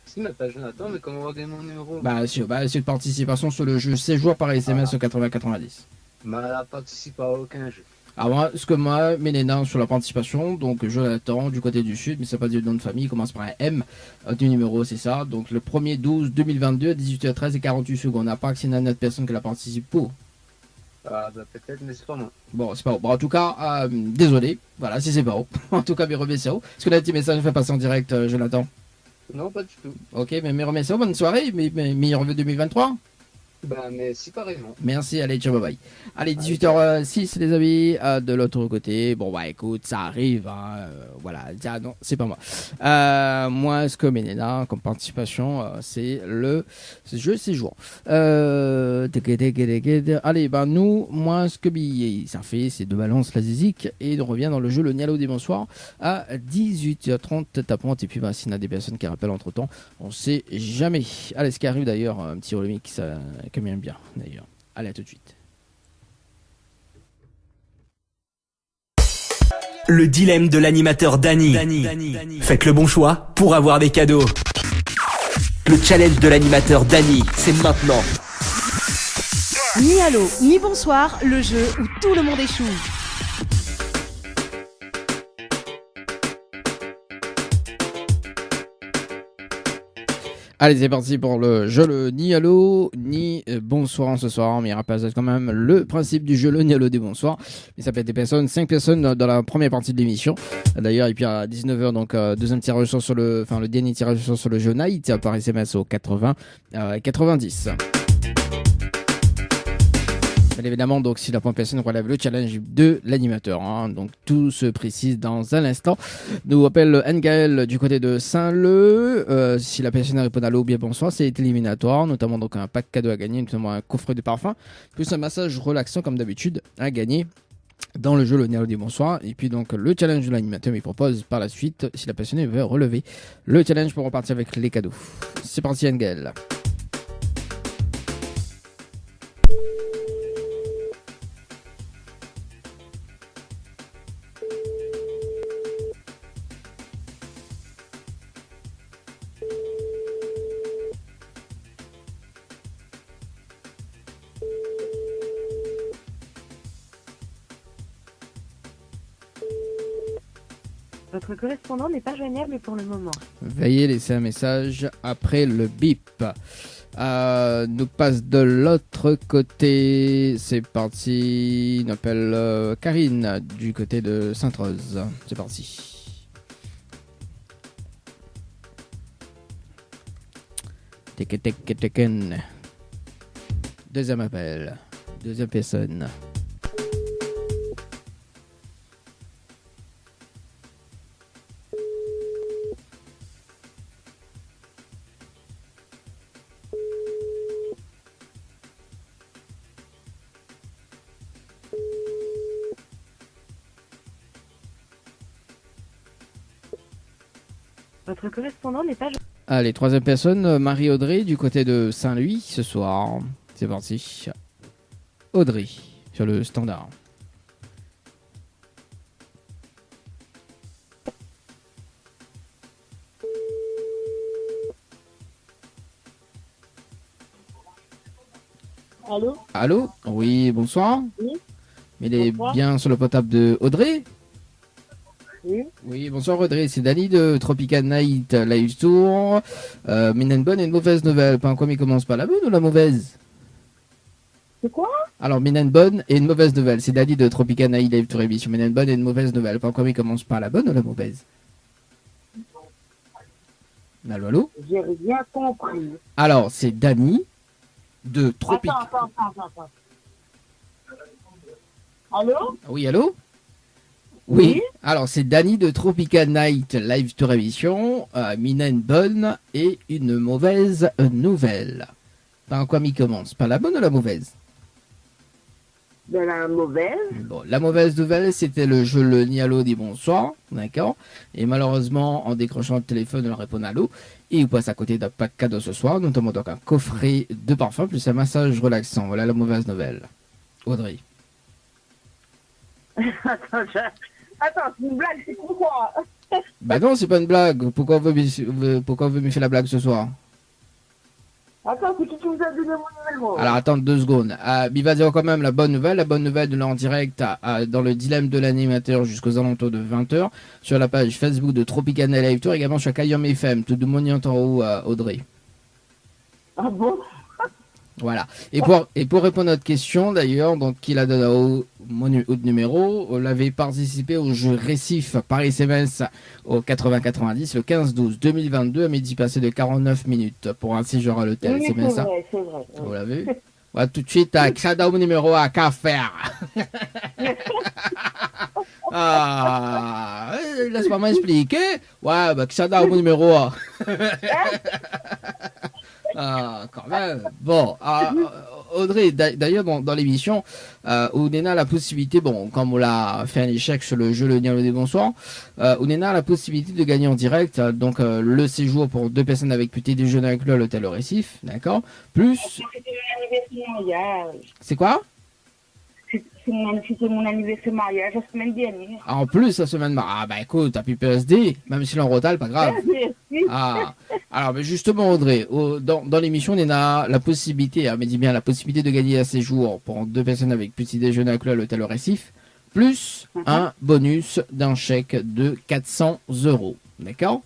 Si, mais pas Jonathan, mais comment on va gagner mon numéro? C'est une participation sur le jeu Séjour par SMS au 80-90. Mais elle n'a participé à aucun jeu. Alors moi, Méléna sur la participation, donc Jonathan du côté du sud, mais ça pas dit le nom de famille, il commence par un M du numéro, c'est ça. Donc le 1er 12 2022 à 18h13 et 48 secondes. On n'a pas actionné à notre personne qui la participe pour. Ah bah peut-être, mais c'est pas moi. Bon, c'est pas haut. Bon, en tout cas, désolé, voilà, si c'est pas haut. En tout cas, mes remerciements. Est-ce que là, petit message fait passer en direct, Jonathan? Non, pas du tout. Ok, mais mes remerciements, bonne soirée, meilleurs vœux 2023. Bah mais si pareillement. Merci, allez, ciao, bye bye. Allez, 18h06 les amis, de l'autre côté, bon bah écoute, ça arrive, hein, voilà, ah, non, c'est pas moi. Moi, ce que Ménéna, comme participation, c'est le jeu Séjour. Allez, ben nous, moi, ce que ça fait, c'est de balance la zizik, et on revient dans le jeu Le Nialo des Bonsoirs à 18h30, tapante, et puis bah, s'il y a des personnes qui rappellent entre temps, on sait jamais. Allez, ce qui arrive d'ailleurs, un petit remix, comme bien d'ailleurs. Allez, à tout de suite. Le dilemme de l'animateur Dany. Faites le bon choix pour avoir des cadeaux. Le challenge de l'animateur Dany, c'est maintenant. Ni allô, ni bonsoir, le jeu où tout le monde échoue. Allez, c'est parti pour le jeu le ni allô ni bonsoir ce soir. Mais il rappelle quand même le principe du jeu le ni allô des bonsoirs. Il s'appelle des personnes, 5 personnes dans la première partie de l'émission. D'ailleurs, et puis à 19h, donc deuxième tirage sur le dernier tirage sur le jeu Night par SMS au 80-90. Bien évidemment, donc si la première personne relève le challenge de l'animateur, hein, donc tout se précise dans un instant. Nous appelle Ngaël du côté de Saint-Leu. Si la personne répond à l'eau, bien bonsoir, c'est éliminatoire, notamment donc un pack cadeau à gagner, notamment un coffret de parfum, plus un massage relaxant comme d'habitude à gagner dans le jeu Le Nialo des Bonsoirs. Et puis donc le challenge de l'animateur il propose par la suite, si la personne veut relever le challenge pour repartir avec les cadeaux. C'est parti Ngaël. Votre correspondant n'est pas joignable pour le moment. Veuillez laisser un message après le bip. Nous passe de l'autre côté. C'est parti. On appelle Karine du côté de Sainte-Rose. C'est parti. Teken. Deuxième appel. Deuxième personne. Votre correspondant n'est pas... Allez, troisième personne, Marie-Audrey du côté de Saint-Louis ce soir. C'est parti. Audrey, sur le standard. Allô? Allô? Oui, bonsoir. Oui. Mais il est Bonsoir. bien sur le potable de Audrey? Oui. Oui, bonsoir Audrey, c'est Dani de Tropical Night Live Tour. Une bonne et une mauvaise nouvelle. Pas quoi, mais commence par la bonne ou la mauvaise? C'est quoi? Alors, une bonne et une mauvaise nouvelle. C'est Dani de Tropical Night Live Tour émission. Une bonne et une mauvaise nouvelle. Pas quoi, mais commence par la bonne ou la mauvaise? Allô, allô? J'ai rien compris. Alors, c'est Dani de Tropical. Attends. Allô? Oui, allô? Oui. Alors, c'est Dani de Tropical Night Live Tour émission. Une bonne et une mauvaise nouvelle. Par quoi m'y commence? Par la bonne ou la mauvaise? De la mauvaise? Bon, la mauvaise nouvelle, c'était le jeu Le Nialo dit bonsoir, d'accord? Et malheureusement, en décrochant le téléphone, on répond allô. Et il passe à côté d'un pack cadeau ce soir, notamment donc un coffret de parfum plus un massage relaxant. Voilà la mauvaise nouvelle. Audrey. Attends, c'est une blague, c'est pourquoi? Bah non, c'est pas une blague. Pourquoi vous me faire la blague ce soir? Attends, c'est qui nous a donné mon numéro? Alors attends 2 secondes. Il va dire quand même la bonne nouvelle. La bonne nouvelle de l'en direct dans le dilemme de l'animateur jusqu'aux alentours de 20h sur la page Facebook de Tropical Live Tour, également sur Kayom FM. Tout le monde en haut, Audrey. Ah bon? Voilà. Et pour répondre à notre question, d'ailleurs, donc qu'il a donné au numéro, on avait participé au jeu Récif par SMS au 80-90 le 15-12-2022 à midi passé de 49 minutes pour un séjour à l'hôtel. Oui, c'est bien ça? C'est vrai. Vous l'avez vu? Voilà, tout de suite, à Xada au numéro à qu'à faire. Laisse-moi m'expliquer. Ouais, bah, Xada au numéro A. Quand même. Bon, Audrey, d'ailleurs, dans l'émission, où Nena a la possibilité, bon, comme on l'a fait un échec sur le jeu Le Nialo des Bonsoirs, où Nena a la possibilité de gagner en direct, donc le séjour pour 2 personnes avec petit déjeuner inclus à l'hôtel au Récif, d'accord? Plus. C'était mon anniversaire mariage. C'est quoi? C'était mon anniversaire mariage la semaine dernière. En plus, la semaine. Ah, bah écoute, t'as plus PSD, même si l'on retale, pas grave. Merci. Alors, mais justement, Audrey, dans l'émission, on a la possibilité, mais dis bien la possibilité de gagner un séjour pour 2 personnes avec petit déjeuner inclus à l'hôtel au Récif, plus un bonus d'un chèque de 400 €. D'accord?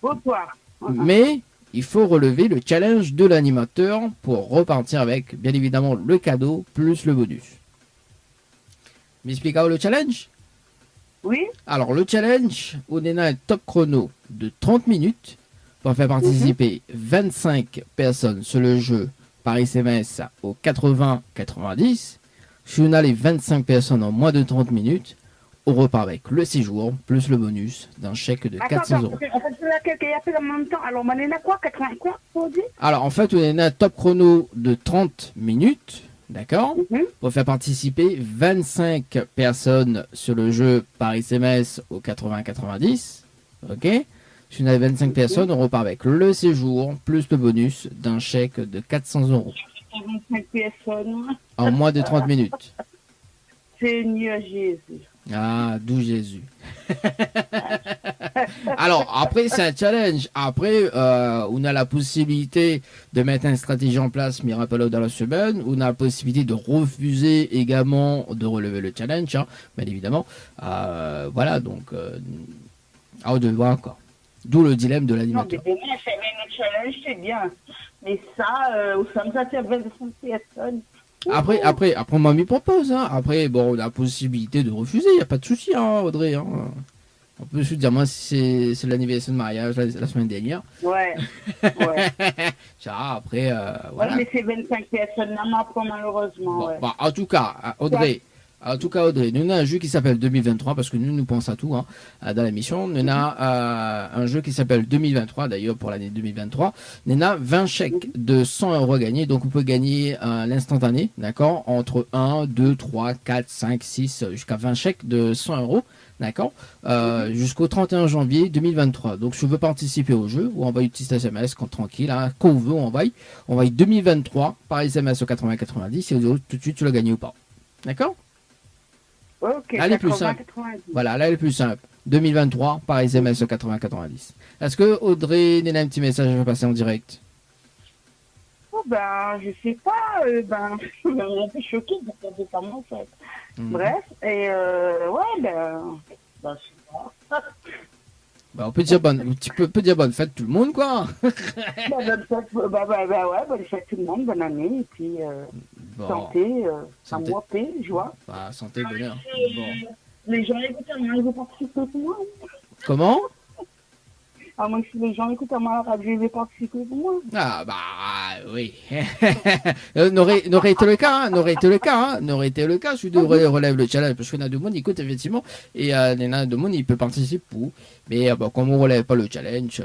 Bonsoir. Mais il faut relever le challenge de l'animateur pour repartir avec, bien évidemment, le cadeau plus le bonus. M'expliquez le challenge? Oui? Alors, le challenge, on a un top chrono de 30 minutes pour faire participer 25 personnes sur le jeu par SMS au 80-90. Si on a les 25 personnes en moins de 30 minutes, on repart avec le séjour plus le bonus d'un chèque de 400 €. En fait, c'est là quelqu'un a fait en même temps. Alors, on en a quoi? 80 quoi? Alors, en fait, on a un top chrono de 30 minutes. D'accord? Pour faire participer 25 personnes sur le jeu par SMS au 80-90. Ok? Si on a 25 personnes, on repart avec le séjour plus le bonus d'un chèque de 400 €. 25 personnes. En moins de 30 minutes. Seigneur Jésus. Ah, d'où Jésus. Alors, après, c'est un challenge. Après, on a la possibilité de mettre une stratégie en place, miracle dans la semaine. On a la possibilité de refuser également de relever le challenge, hein, bien évidemment. Voilà, donc, à vous de voir encore. D'où le dilemme de Non, l'animateur. mais demain, c'est le challenge, c'est bien. Mais ça, ça fait 25 personnes. Après, moi, m'y propose, hein. Après, bon, on a la possibilité de refuser, il n'y a pas de souci, hein, Audrey, hein. On peut se dire, moi, c'est l'anniversaire de mariage la semaine dernière. Ouais. Ça, après, voilà. Ouais, mais c'est 25 personnes, non, malheureusement. Bon, Ouais. bah, en tout cas, Audrey, nous on a un jeu qui s'appelle 2023 parce que nous pensons à tout, hein, dans l'émission. Nous on a un jeu qui s'appelle 2023 d'ailleurs pour l'année 2023. Nous a 20 chèques de 100 € à gagner, donc on peut gagner l'instantané, d'accord, entre 1, 2, 3, 4, 5, 6 jusqu'à 20 chèques de 100 € D'accord, jusqu'au 31 janvier 2023. Donc, si tu veux participer au jeu, ou envoie une petite SMS quand tranquille, hein, quand on veut, on envoie 2023 par SMS au 8090 et tout de suite tu l'as gagné ou pas. D'accord? Ok, Là, elle est plus 80, simple. 90. Voilà, là, elle est plus simple. 2023 par SMS au 8090. Est-ce que Audrey, Néna, un petit message va passer en direct? Oh, ben, je sais pas, je suis un peu choquée de regarder ça, en fait. Bref, et ouais, je sais pas. Bah, on peut dire peut dire bonne fête tout le monde, quoi. Bonne fête tout le monde, bonne année, et puis Bon. santé, Santé. amour, paix, joie. Bah, santé, bonheur. Bon. Les gens écoutent à moi, ils vont participer pour moi. Comment? À moins que si les gens écoutent à moi, la radio, ils vont participer pour moi. Ah, bah, oui. n'aurait été le cas, je suis de relève le challenge, parce que Nadomon écoute, effectivement, et Nadomon, il peut participer pour. Mais, bon, comme on relève pas le challenge.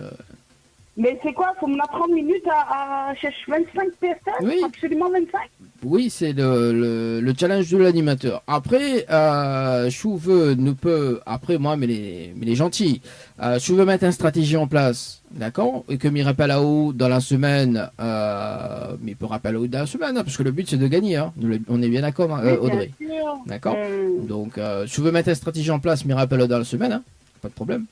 Mais c'est quoi? Faut me la 30 minutes à chercher 25 personnes? Oui. Absolument 25? Oui, c'est le challenge de l'animateur. Après, Chouve ne peut, après moi, mais les gentils, Chouve mettre une stratégie en place, d'accord? Et que m'y rappelle à haut dans la semaine, mais il peut rappeler à haut dans la semaine, hein, parce que le but c'est de gagner, hein. On est bien d'accord, hein, Audrey. Bien sûr. D'accord? Donc, Chouve mettre une stratégie en place, m'y rappelle dans la semaine, hein. Pas de problème.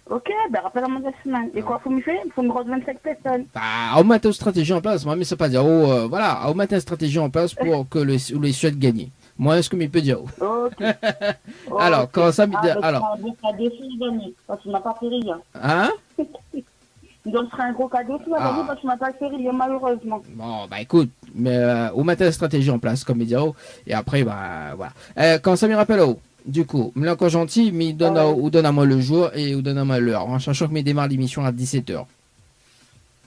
Ok, ben rappelle-moi la semaine. Et quoi, faut me faire? Faut me rendre 25 personnes. Bah, on met une stratégie en place, moi, mais c'est pas dire, voilà, on met une stratégie en place pour que les souhaitent gagner. Moi, est-ce que m'y peut dire? Ok. Alors, Ok. comment ça, alors. C'est un beau cadeau si je gagne, parce qu'il m'a pas fait rien. Hein? Donc, ce serait un gros cadeau si je gagne, parce qu'il m'a pas fait rien, malheureusement. Bon, bah écoute, mais on met la stratégie en place, comme il dit, et après, bah voilà. Quand ça me rappelle, du coup, me encore gentil, mais donne à moi le jour et donne à moi l'heure, en sachant que me démarre l'émission à 17h.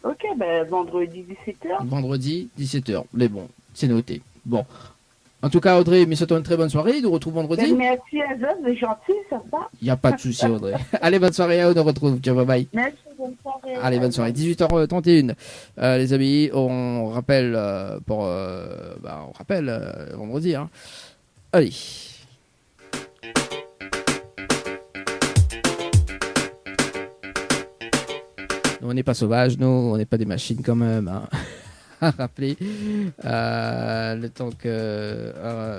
Ok, ben vendredi 17h. Vendredi 17h, mais bon, c'est noté. Bon. En tout cas, Audrey, mais souhaitons une très bonne soirée, nous retrouvons vendredi. Merci à vous, c'est gentil, ça va. Il n'y a pas de souci, Audrey. Allez, bonne soirée, on nous retrouve, ciao, bye bye. Merci, bonne soirée. Allez, bonne soirée. 18h31. Les amis, on rappelle on rappelle vendredi. Hein. Allez. Nous, on n'est pas sauvages, nous, on n'est pas des machines quand même. Hein. À rappeler le temps que.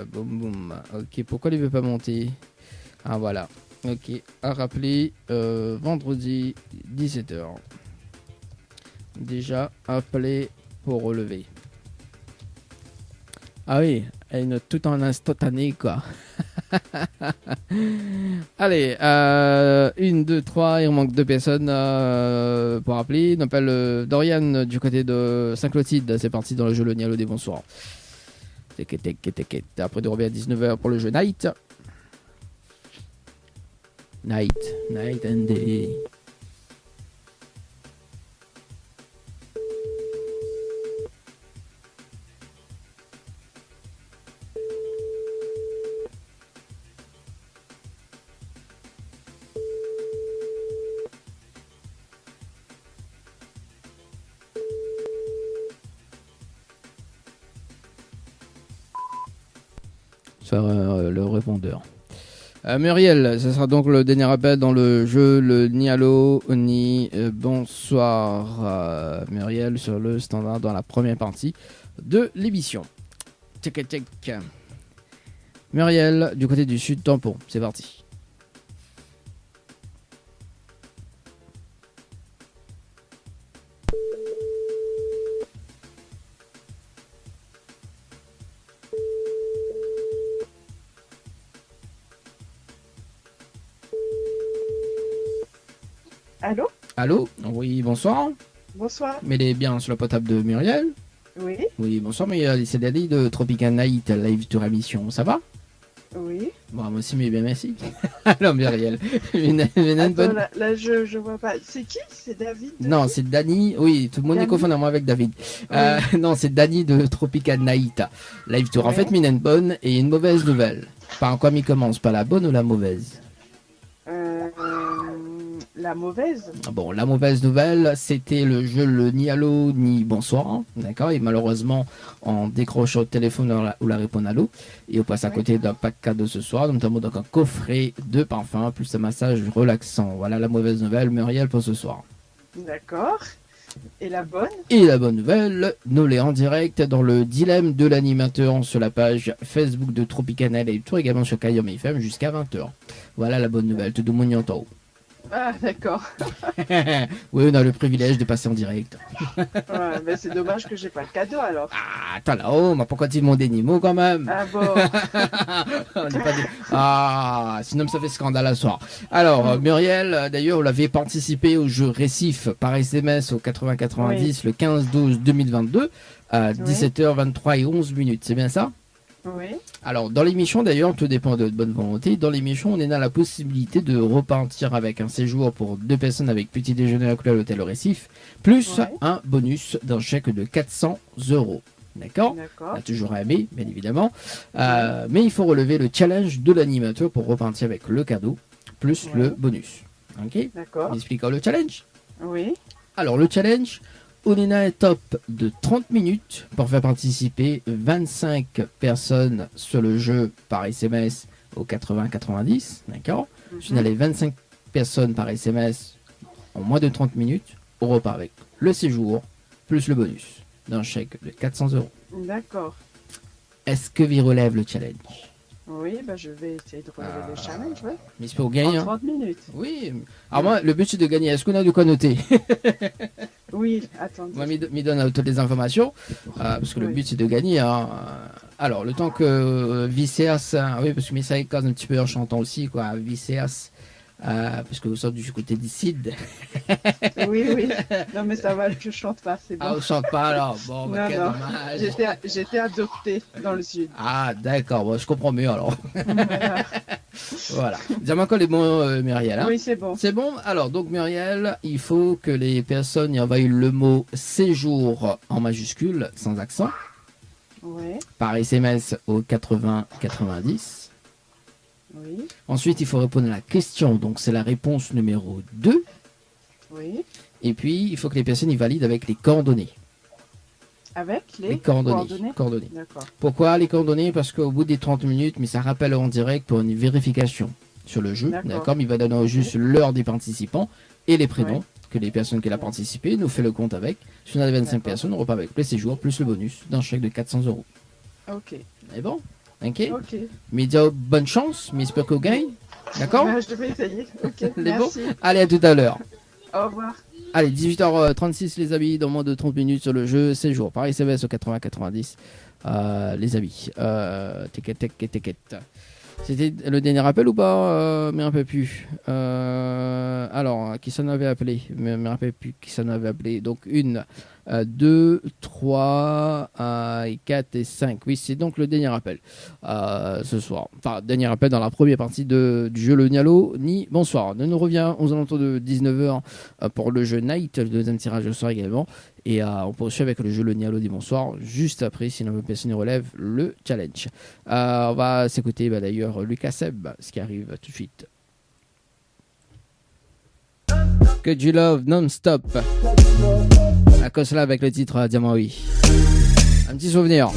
Boum boum. Ok, pourquoi il ne veut pas monter? Ah, voilà. Ok, à rappeler vendredi 17h. Déjà appelé pour relever. Ah oui, elle note tout en instantané, quoi. Allez, 1, 2, 3, il manque 2 personnes pour appeler. On appelle Dorian du côté de Saint-Clotilde. C'est parti dans le jeu Le Nialo des bonsoirs. Après de revenir à 19h pour le jeu Night. Night and Day. Le répondeur. Muriel, ce sera donc le dernier appel dans le jeu le Nialo Ni. Bonsoir Muriel sur le standard dans la première partie de l'émission. Tchèque. Muriel du côté du sud tampon, c'est parti. Allô? Allô? Oui, bonsoir. Bonsoir. Mais elle est bien sur le potable de Muriel. Oui, Oui, bonsoir Muriel, c'est Dali de Tropical Night, live de émission, ça va? oui. Bon, moi aussi, mais bien merci. Alors Muriel, une Attends, bonne... là, je vois pas. C'est qui? C'est David? Non, c'est Dani, oui, tout le monde est Dani. confondant moi avec David. Non, c'est Dani de Tropical Night, live tour. En Ouais. fait, une bonne et une mauvaise nouvelle. Par quoi m'y commence, pas la bonne ou la mauvaise? La mauvaise. Bon, la mauvaise nouvelle, c'était le jeu le ni allô ni bonsoir, hein, d'accord. Et malheureusement, on décroche au téléphone ou la répond allô. Et on passe à côté d'un pack cadeau ce soir, notamment donc un coffret de parfum plus un massage relaxant. Voilà la mauvaise nouvelle, Muriel, pour ce soir. D'accord. Et la bonne? Et la bonne nouvelle, nous l'est en direct dans le dilemme de l'animateur sur la page Facebook de Tropicana et tout également sur Kayom FM jusqu'à 20h. Voilà la bonne nouvelle, tout le monde y entend. Ah, d'accord. Oui, on a le privilège de passer en direct. Ouais, mais c'est dommage que j'ai pas le cadeau alors. Ah, attends là-haut, mais pourquoi tu montes des mots quand même? Ah bon. On n'est pas des- Ah, sinon ça fait scandale à soir. Alors, Muriel, d'ailleurs, vous l'avez participé au jeu Récif par SMS au 80-90 le 15-12-2022 à 17h23 et 11 minutes. C'est bien ça? Oui. Alors, dans l'émission, d'ailleurs, tout dépend de votre bonne volonté. Dans l'émission, on est dans la possibilité de repartir avec un séjour pour 2 personnes avec petit déjeuner inclus à l'hôtel au Récif, plus un bonus d'un chèque de 400 €. D'accord? D'accord. On a toujours aimé, bien évidemment. Mais il faut relever le challenge de l'animateur pour repartir avec le cadeau, plus le bonus. Ok? D'accord. Expliquons le challenge. Oui. Alors, le challenge, on est à un top de 30 minutes pour faire participer 25 personnes sur le jeu par SMS au 80-90. D'accord? Si on a les 25 personnes par SMS en moins de 30 minutes, on repart avec le séjour plus le bonus d'un chèque de 400 €. D'accord. Est-ce que vous relève le challenge? Oui, bah je vais essayer de relever le challenge, oui. Mais c'est pour gagner. En Hein. 30 minutes. Oui. Alors moi, le but c'est de gagner. Est-ce qu'on a de quoi noter? Oui, attendez. Moi, m'y donne toutes les informations, parce que le but c'est de gagner. Hein. Alors, le temps que Vicéas, oui, parce que Messaï cause un petit peu en chantant aussi, quoi, Vicéas, parce que vous sortez du côté d'Icide. Oui, oui. Non, mais ça va, je chante pas, c'est bon. Ah, vous chante pas alors? Bon, bah, Non, quel non. dommage. J'étais adoptée dans le sud. Ah, d'accord, bon, je comprends mieux alors. Voilà. Voilà. Dis-moi encore les mots, Muriel. Hein. Oui, c'est bon. C'est bon? Alors, donc, Muriel, il faut que les personnes y envoient le mot séjour en majuscule, sans accent, Oui, par SMS au 80-90. oui, Ensuite, il faut répondre à la question, donc c'est la réponse numéro 2. oui. Et puis, il faut que les personnes y valident avec les coordonnées. Avec Les coordonnées. Coordonnées. D'accord. Pourquoi les coordonnées? Parce qu'au bout des 30 minutes, mais ça rappelle en direct pour une vérification sur le jeu. D'accord. Mais il va donner juste l'heure des participants et les prénoms que les personnes qui ont participé, nous fait le compte avec. Si on a 25 personnes, on repart avec le séjour plus le bonus d'un chèque de 400 €. Ok. C'est bon? Ok. Ok. Mais bonne chance, mais j'espère qu'on gagne. D'accord? Bah, je vais essayer. Ok. C'est bon? Merci. Allez, à tout à l'heure. Au revoir. Allez, 18h36 les amis, dans moins de 30 minutes sur le jeu, séjour par SMS au 80-90. Les amis, t'inquiète. C'était le dernier appel ou pas? Mais un peu plus. Alors, qui s'en avait appelé? Mais un peu plus qui s'en avait appelé. Donc, 1, 2, 3, 4 et 5. Oui, c'est donc le dernier appel ce soir. Enfin, dernier appel dans la première partie du jeu Le Nialo ni bonsoir. Nous revient aux alentours de 19h pour le jeu Night, le deuxième tirage au soir également. Et on poursuit avec le jeu Le Nialo dit bonsoir juste après, si la personne relève le challenge. On va s'écouter d'ailleurs Lucas Seb, ce qui arrive tout de suite. Que du love non-stop. La Cosla avec le titre Diamant oui. Un petit souvenir.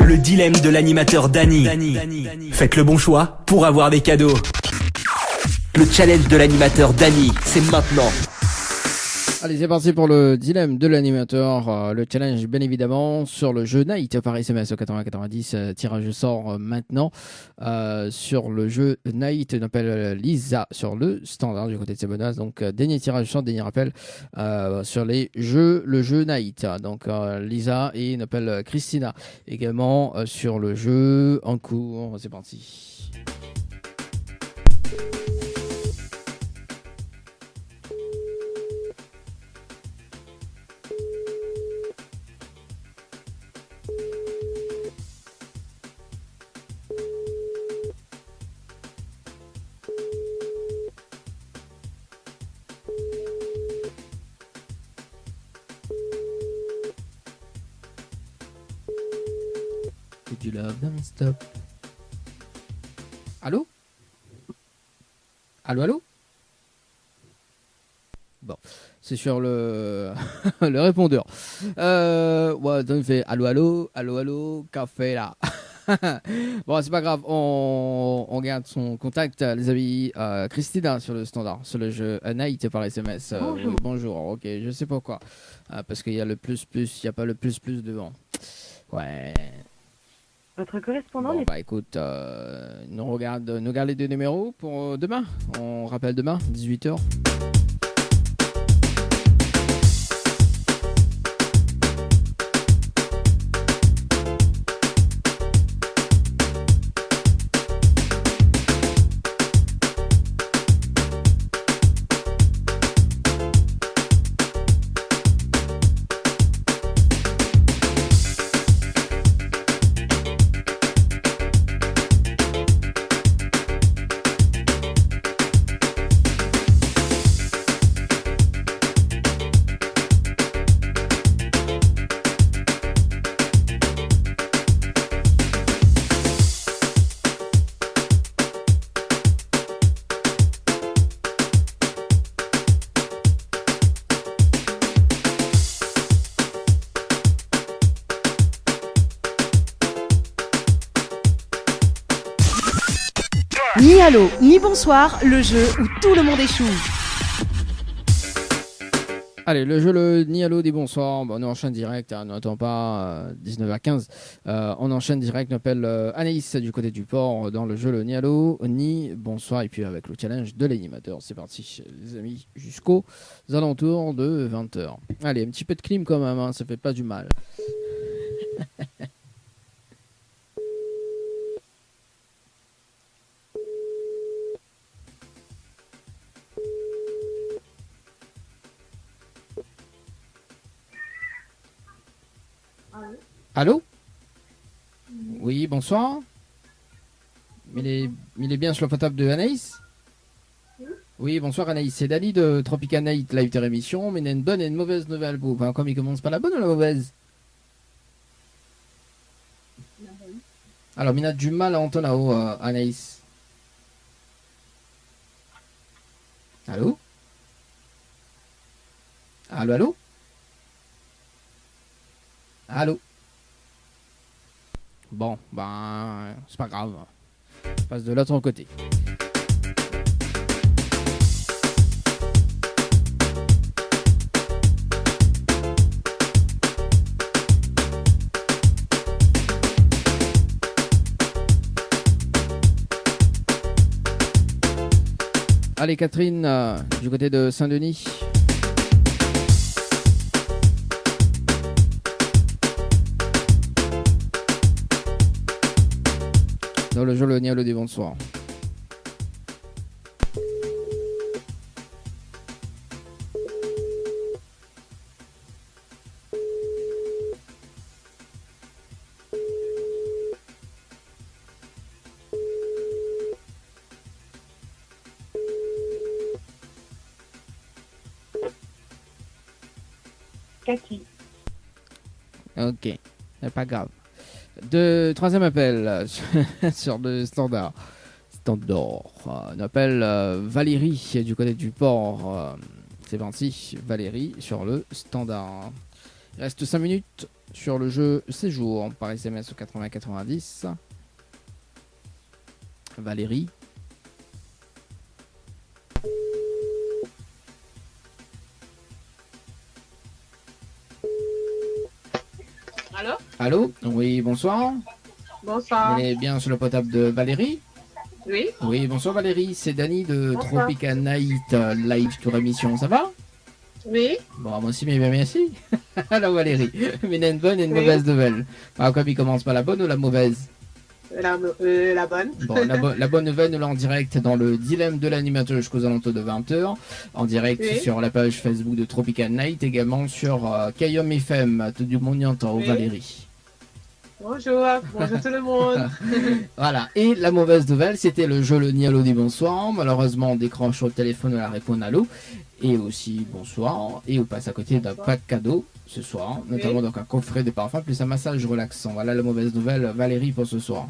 Le dilemme de l'animateur Dany. Faites le bon choix pour avoir des cadeaux. Le challenge de l'animateur Dany, c'est maintenant. Allez, c'est parti pour le dilemme de l'animateur. Le challenge, bien évidemment, sur le jeu Night par SMS au 80-90. Tirage sort maintenant sur le jeu Night. On appelle Lisa sur le standard du côté de Sebonaz. Donc, dernier tirage sort, dernier appel sur le jeu Night. Donc, Lisa et on appelle Christina également sur le jeu en cours. C'est parti. du love non-stop. Allô? Allô? Bon, c'est sur le le répondeur. Ouais, donc il fait allô, café là. Bon, c'est pas grave, on garde son contact, les amis. Christine sur le standard, sur le jeu Night par SMS. Bonjour. Oui, bonjour, ok, je sais pas quoi. Parce qu'il y a le plus, il n'y a pas le plus devant. Ouais. Votre correspondant Bon, n'est bah écoute, nous garde les deux numéros pour demain. On rappelle demain, 18h. Ni allô, ni bonsoir, le jeu où tout le monde échoue. Allez, le jeu, le ni allô, ni bonsoir. Bon, on enchaîne direct, hein, n'attend pas 19h15. On enchaîne direct, on appelle Anaïs du côté du port dans le jeu, le ni allô, ni bonsoir. Et puis avec le challenge de l'animateur. C'est parti, les amis, jusqu'aux alentours de 20h. Allez, un petit peu de clim quand même, hein, ça fait pas du mal. Allô? Oui, bonsoir. Il est bien sur le portable de Anaïs? Oui, bonsoir Anaïs. C'est Dali de Tropical Night Live de rémission. Mais il y a une bonne et une mauvaise nouvelle. Enfin, comme il commence par la bonne ou la mauvaise? Alors, il a du mal à entendre là-haut, Anaïs. Allô? Allô? Allô? Bon, ben, c'est pas grave. Je passe de l'autre côté. Allez, Catherine, du côté de Saint-Denis. Dans le jeu, le Nialo des bonsoir. Cathy. Ok, c'est pas grave. Troisième appel sur le standard. On appelle Valérie du côté du port. C'est 26, Valérie sur le standard. Il reste 5 minutes sur le jeu séjour par SMS au 80-90. Valérie. Allô? Allô? Oui, bonsoir. Bonsoir. On est bien sur le potable de Valérie? Oui? Oui, bonsoir Valérie, c'est Dani de Bonsoir. Tropical Night Live Tour Émission, ça va? Oui? Bon, moi aussi, mais bien merci. Alors Valérie, mais il y a une bonne et une Oui. mauvaise nouvelle. Alors, comme il commence par la bonne ou la mauvaise? La bonne. Bon, la bonne nouvelle, nous l'avons en direct dans le dilemme de l'animateur jusqu'aux alentours de 20h. En direct Oui. sur la page Facebook de Tropical Night, également sur Kayom FM, tout du monde y entend, Oui. Valérie. Bonjour, bonjour tout le monde. Voilà. Et la mauvaise nouvelle, c'était le jeu Le Nialo dit bonsoir. Malheureusement, on décroche au téléphone à la réponse à l'eau. Et aussi bonsoir. Et on passe à côté d'un pack cadeau ce soir. Notamment donc un coffret de parfum plus un massage relaxant. Voilà la mauvaise nouvelle, Valérie, pour ce soir.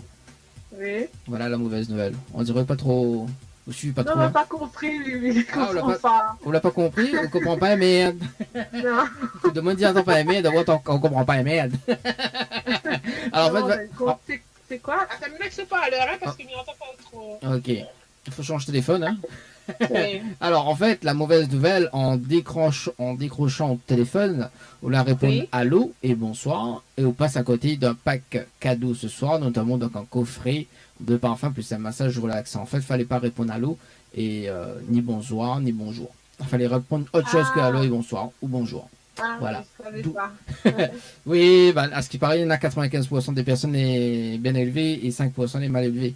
Oui. Voilà la mauvaise nouvelle. On dirait pas trop. Je suis pas Non, trop. on n'a pas compris, lui. Ah, On comprend pas. on l'a pas compris, on comprend pas, merde. Non. De me dire on pas merde, on comprend pas, merde. Alors, Non, en fait, mais c'est quoi? Attends, mais mec, c'est pas à l'heure, hein, parce qu'il m'entend pas trop. ok. Il faut changer de téléphone, hein. Oui. Alors, en fait, la mauvaise nouvelle, en décrochant au téléphone, on la répond Oui. allô et bonsoir, et on passe à côté d'un pack cadeau ce soir, notamment donc un coffret de parfum plus un massage relaxant. En fait, il fallait pas répondre allô et ni bonsoir ni bonjour. Il fallait répondre autre chose que allô et bonsoir ou bonjour. Ah, Voilà. je savais D'où- pas. Oui, bah, à ce qui paraît, il y en a 95% des personnes est bien élevées et 5% est mal élevées.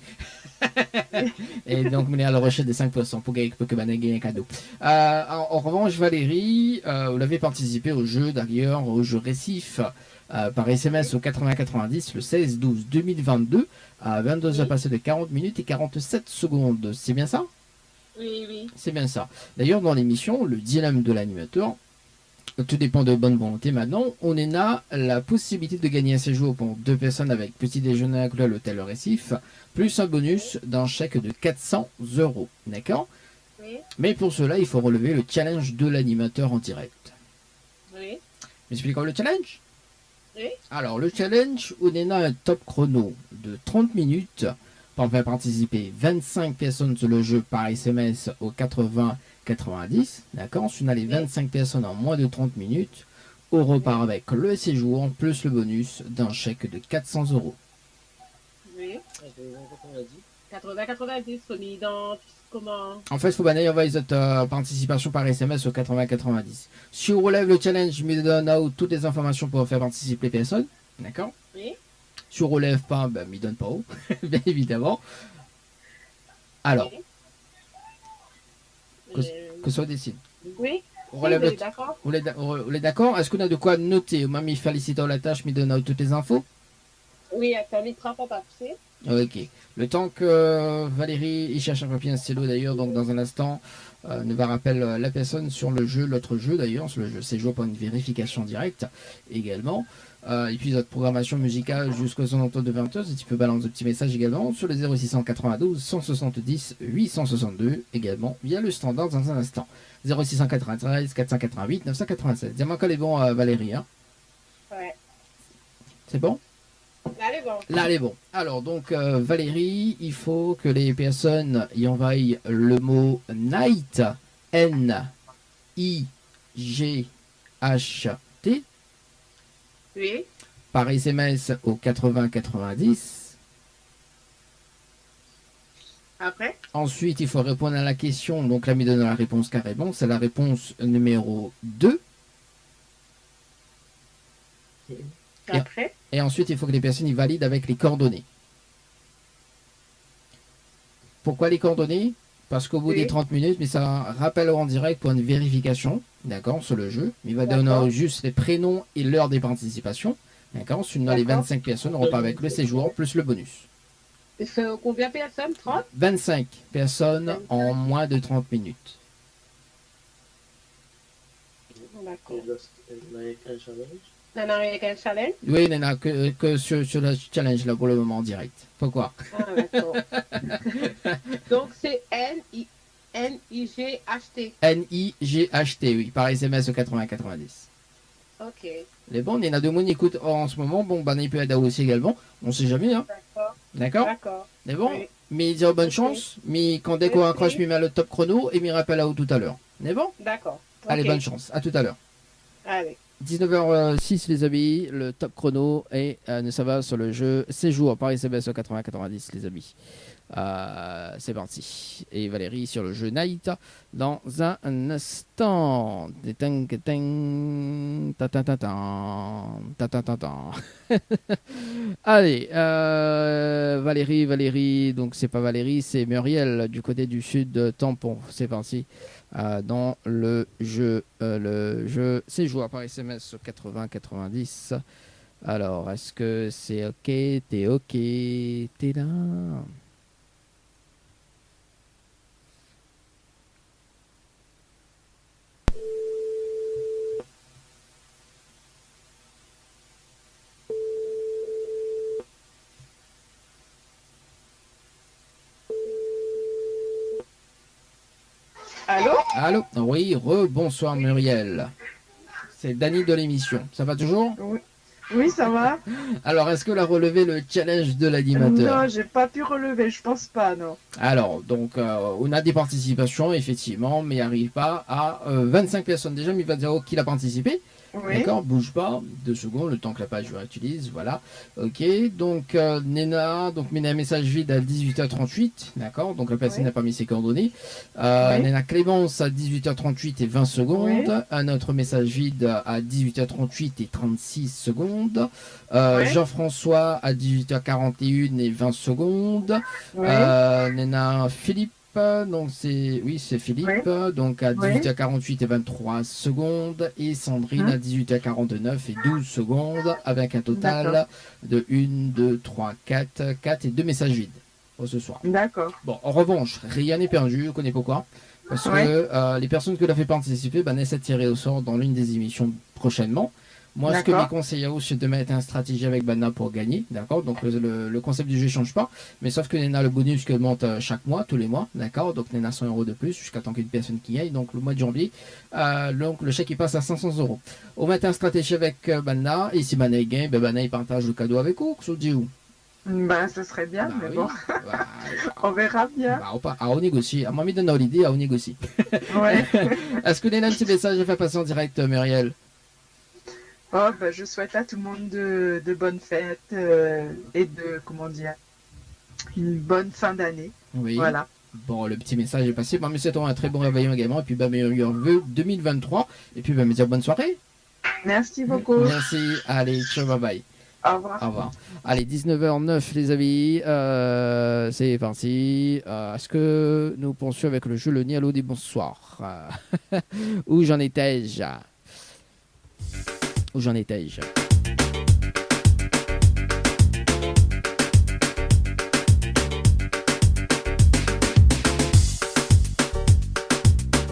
Et donc, on est à la recherche des 5% pour gagner un cadeau. En revanche, Valérie, vous avez participé au jeu d'ailleurs, au jeu Récif, par SMS au 8090 le 16-12-2022 à 22h passées de 40 minutes et 47 secondes. C'est bien ça? Oui, oui. C'est bien ça. D'ailleurs, dans l'émission, le dilemme de l'animateur, tout dépend de bonne volonté maintenant, on a la possibilité de gagner un séjour pour 2 personnes avec petit déjeuner inclus à l'hôtel Récif, plus un bonus d'un chèque de 400 €. D'accord? Oui. Mais pour cela, il faut relever le challenge de l'animateur en direct. Oui. M'expliquons le challenge? Oui. Alors, le challenge, on a un top chrono de 30 minutes pour faire participer 25 personnes sur le jeu par SMS au 80-90. D'accord? Ensuite, on a les 25 personnes en moins de 30 minutes. On repart avec le séjour plus le bonus d'un chèque de 400 €. Oui. 80-90, remis dans comment? En fait, il faut bien envoyer votre participation par SMS au 80-90. Si on relève le challenge, me donne out toutes les informations pour faire participer les personnes. D'accord? Oui. Si on relève pas, ben, me donne pas haut, bien évidemment. Alors, que soit décide. Oui. On relève Oui, le... d'accord. On est d'accord? Est-ce qu'on a de quoi noter? Mamie félicite la tâche, me donne out toutes les infos. Oui, attends, il prend pas papier. Ok. Le temps que Valérie il cherche un papier, un stylo d'ailleurs, donc dans un instant, ne va rappeler la personne sur le jeu, l'autre jeu d'ailleurs, sur le jeu, c'est joué par une vérification directe également. Et puis notre programmation musicale jusqu'aux alentours de 20h, si tu peux balancer un petit message également sur le 0692 170 862 également via le standard dans un instant. 0693 488 996. Dis-moi quand est bon Valérie, hein? Ouais. C'est bon? Allez, bon. Là, elle est bon. Alors, donc, Valérie, il faut que les personnes y envoient le mot night, N-I-G-H-T, Oui. par SMS au 80-90. Après? Ensuite, il faut répondre à la question. Donc, là, il me donne la réponse carrément. C'est la réponse numéro 2. Après? Et ensuite, il faut que les personnes y valident avec les coordonnées. Pourquoi les coordonnées? Parce qu'au bout des 30 minutes, mais ça rappelle en direct pour une vérification, d'accord, sur le jeu. Il va donner juste les prénoms et l'heure des participations. D'accord? Ensuite, on a les 25 personnes, on repart avec le séjour plus le bonus. Et c'est combien de personnes? 30? 25 personnes en moins de 30 minutes. D'accord. Non, il y a qu'un challenge? Oui, il n'y en a que sur le challenge là pour le moment en direct. Pourquoi? Ah, d'accord. Donc, c'est N-I-G-H-T. N-I-G-H-T, oui, par SMS au 80-90. Ok. Les bons, il y en a deux mots qui écoutent en ce moment. Bon, ben, il peut être aussi également. On sait jamais, hein. D'accord. D'accord? D'accord. Les bons? Oui. Mais dire bonne chance. Mais quand dès qu'on accroche, il met le top chrono et il rappelle à où tout à l'heure. Les bons? D'accord. Allez, Ok. bonne chance. À tout à l'heure. Allez. 19h06 les amis, le top chrono et ça va sur le jeu séjour par SMS au 80-90 les amis. C'est parti. Et Valérie sur le jeu Night dans un instant. Allez, Valérie, donc c'est pas Valérie, c'est Muriel du côté du sud de Tampon. C'est parti. Dans le jeu séjour par SMS 80-90 Alors, est-ce que c'est OK? T'es OK? T'es là? Allô? Allô? Oui, bonsoir Muriel. C'est Dany de l'émission. Ça va toujours? Oui, ça va. Alors, est-ce que l'a relevé le challenge de l'animateur? Non, j'ai pas pu relever, je pense pas, non. Alors, donc, on a des participations, effectivement, mais il n'arrive pas à 25 personnes. Déjà, mais il va dire qui a participé. Oui. D'accord, bouge pas, 2 secondes, le temps que la page réutilise, voilà. Ok, donc Nena met un message vide à 18h38, d'accord, donc la personne n'a pas mis ses coordonnées. Nena Clémence à 18h38 et 20 secondes, un autre message vide à 18h38 et 36 secondes, Jean-François à 18h41 et 20 secondes, Nena Philippe, donc c'est Philippe, donc à 18h48 et 23 secondes, et Sandrine à 18h49 et 12 secondes, avec un total de 1, 2, 3, 4 et 2 messages vides pour ce soir. D'accord. Bon, en revanche, rien n'est perdu, je connais pourquoi. Parce que les personnes que l'ont fait participer essaient de tirer au sort dans l'une des émissions prochainement. Moi, ce que mes conseils à vous, c'est de mettre une stratégie avec Banna pour gagner, d'accord. Donc, le concept du jeu ne change pas, mais sauf que Nena, le bonus qui augmente chaque mois, tous les mois, d'accord. Donc, Nena 100 € de plus jusqu'à tant qu'une personne qui gagne. Donc, le mois de janvier, donc, le chèque il passe à 500 €. On met une stratégie avec Banna, et si Banna gagne, Banna il partage le cadeau avec vous, que dit où? Ben, ce serait bien, mais bon, on verra bien. On négocie. À moi, me donne l'idée, on négocie. Est-ce que Nena, un petit message à faire passer en direct, Muriel? Oh, ben, je souhaite à tout le monde de bonnes fêtes et de, comment dire, une bonne fin d'année. Oui. Voilà. Bon, le petit message est passé. Mais c'est un très bon réveillon également. Et puis, meilleur vœu 2023. Et puis, me dire bonne soirée. Merci beaucoup. Merci. Allez, ciao, bye bye. Au revoir. Au revoir. Allez, 19h09, les amis. C'est parti. Est-ce que nous poursuivons avec le jeu Le Nialo des bonsoirs? Où j'en étais-je? Où j'en étais-je?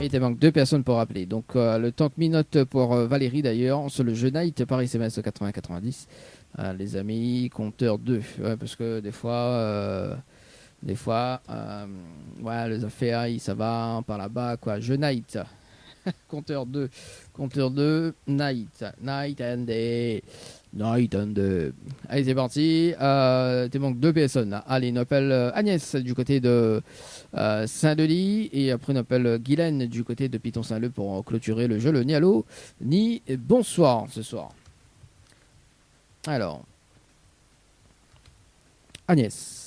Il te manque 2 personnes pour appeler. Donc, le temps que minute pour Valérie d'ailleurs, sur le jeu Night par SMS 80-90. Les amis, compteur 2. Parce que des fois, les affaires, ça va par là-bas, quoi. Jeu Night. Compteur 2, Night and Day. Allez, c'est parti. Il manque 2 personnes. Là. Allez, on appelle Agnès du côté de Saint-Denis, et après on appelle Guylaine du côté de Piton-Saint-Leu pour clôturer le jeu. Le Nialo, bonsoir ce soir. Alors, Agnès.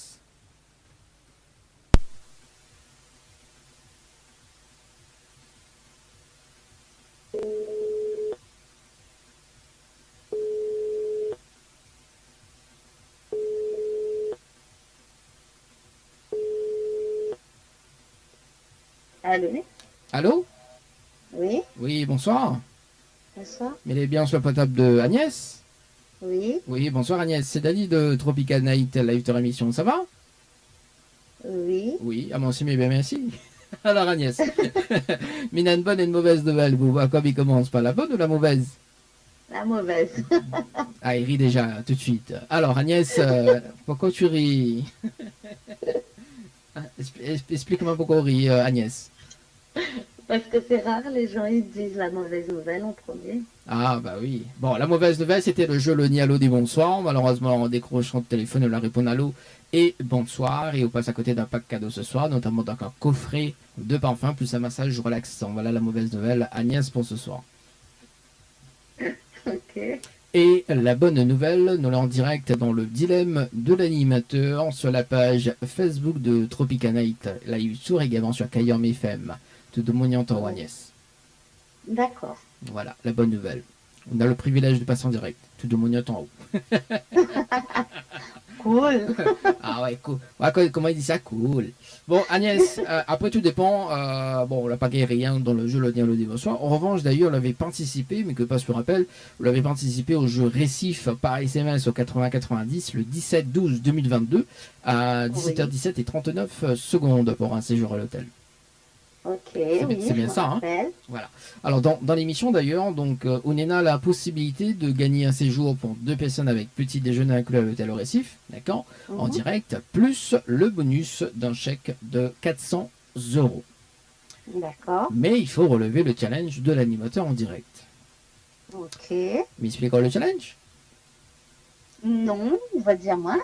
Allô? Allô? Oui? Oui, bonsoir. Bonsoir. Mais elle est bien sur la portable de Agnès? Oui? Oui, bonsoir Agnès. C'est Dany de Tropical Night Live de émission. Ça va? Oui. Oui, moi aussi, mais bien merci. Alors Agnès, mais une bonne et une mauvaise nouvelle. Vous voyez comme il commence, pas la bonne ou la mauvaise? La mauvaise. Ah, il rit déjà, tout de suite. Alors Agnès, pourquoi tu ris? Explique-moi pourquoi on rit, Agnès. Parce que c'est rare, les gens ils disent la mauvaise nouvelle en premier. Ah bah oui. Bon, la mauvaise nouvelle, c'était le jeu Le Nialo des bonsoirs. Malheureusement, en décrochant le téléphone, on la répond allô et bonsoir. Et on passe à côté d'un pack cadeau ce soir, notamment d'un coffret de parfum plus un massage relaxant. Voilà la mauvaise nouvelle, Agnès, pour ce soir. Ok. Et la bonne nouvelle, nous l'en direct dans le dilemme de l'animateur sur la page Facebook de Tropical Night Live Tour, également sur Kayom FM. Tout de mon en Agnès. D'accord. Voilà, la bonne nouvelle. On a le privilège de passer en direct. Tout de mon en haut. Cool. Ah ouais, cool. Ouais, comment il dit ça? Cool. Bon, Agnès, après tout dépend. Bon, on n'a pas gagné rien dans le jeu Le Diable des Bonsoirs. En revanche, d'ailleurs, vous l'avez participé, mais que pas sur rappel, vous l'avez participé au jeu Récif par SMS au 80-90 le 17-12-2022 à 17h17 et 39 secondes pour un séjour à l'hôtel. Ok, C'est bien ça, hein? Voilà. Alors dans l'émission d'ailleurs, donc Onena a la possibilité de gagner un séjour pour 2 personnes avec petit déjeuner inclus à l'hôtel au Récif, d'accord, en direct, plus le bonus d'un chèque de 400 €. D'accord. Mais il faut relever le challenge de l'animateur en direct. Ok. Mais explique-moi le challenge. Non, on va dire moi.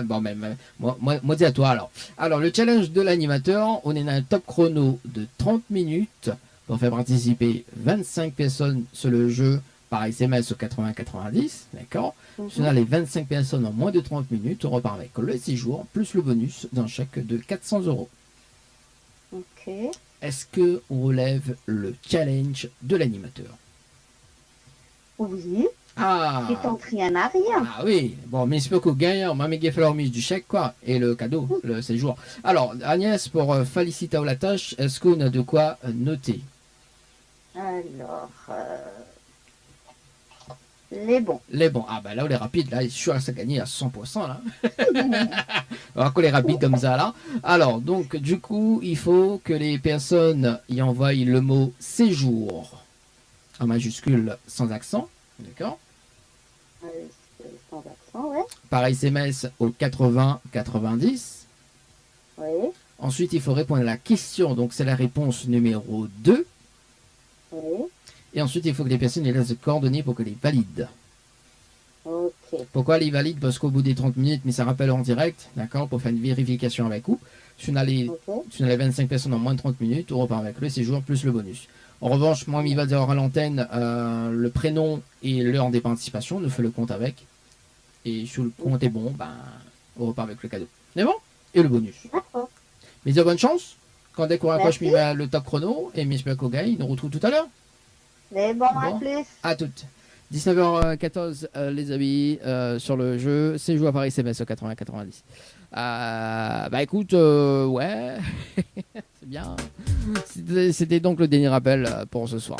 Bon, même, moi dis à toi alors. Alors, le challenge de l'animateur, on est dans un top chrono de 30 minutes pour faire participer 25 personnes sur le jeu par SMS au 80-90, d'accord. Si on a les 25 personnes en moins de 30 minutes, on repart avec le séjour plus le bonus d'un chèque de 400 €. Ok. Est-ce que on relève le challenge de l'animateur? Oui. Ah. Tu tentes rien à rien. Ah oui, bon, mais c'est pas qu'au gagnant, m'a fait la remise du chèque, quoi, et le cadeau, le séjour. Alors, Agnès, pour féliciter la tâche, est-ce qu'on a de quoi noter? Alors, les bons. Les bons. Ah, bah là, on est rapide, là, je suis sûr que ça gagne à 100%, là. On va qu'on est rapide comme ça, là. Alors, donc, du coup, il faut que les personnes y envoient le mot séjour en majuscule sans accent, d'accord? Sans accent, ouais. Par SMS au 80-90. Oui. Ensuite, il faut répondre à la question, donc c'est la réponse numéro 2. Oui. Et ensuite, il faut que les personnes les laissent coordonnées pour que les valident. Ok. Pourquoi les valident? Parce qu'au bout des 30 minutes, mais ça rappelle en direct, d'accord, pour faire une vérification avec vous. Si on a les 25 personnes en moins de 30 minutes, on repart avec le séjour plus le bonus. En revanche, moi, il va dire à l'antenne le prénom et l'heure des participations, on nous fait le compte avec. Et si le compte est bon, ben, on repart avec le cadeau. C'est bon? Et le bonus. D'accord. Mais bonne chance. Quand dès qu'on raccroche Merci. le top chrono, et Miss Kogai, nous retrouve tout à l'heure. Les bons, à plus. À toutes. 19h14, les amis, sur le jeu. Séjour par SMS au 80-90. Bah écoute, ouais, c'est bien. C'était donc le dernier rappel pour ce soir.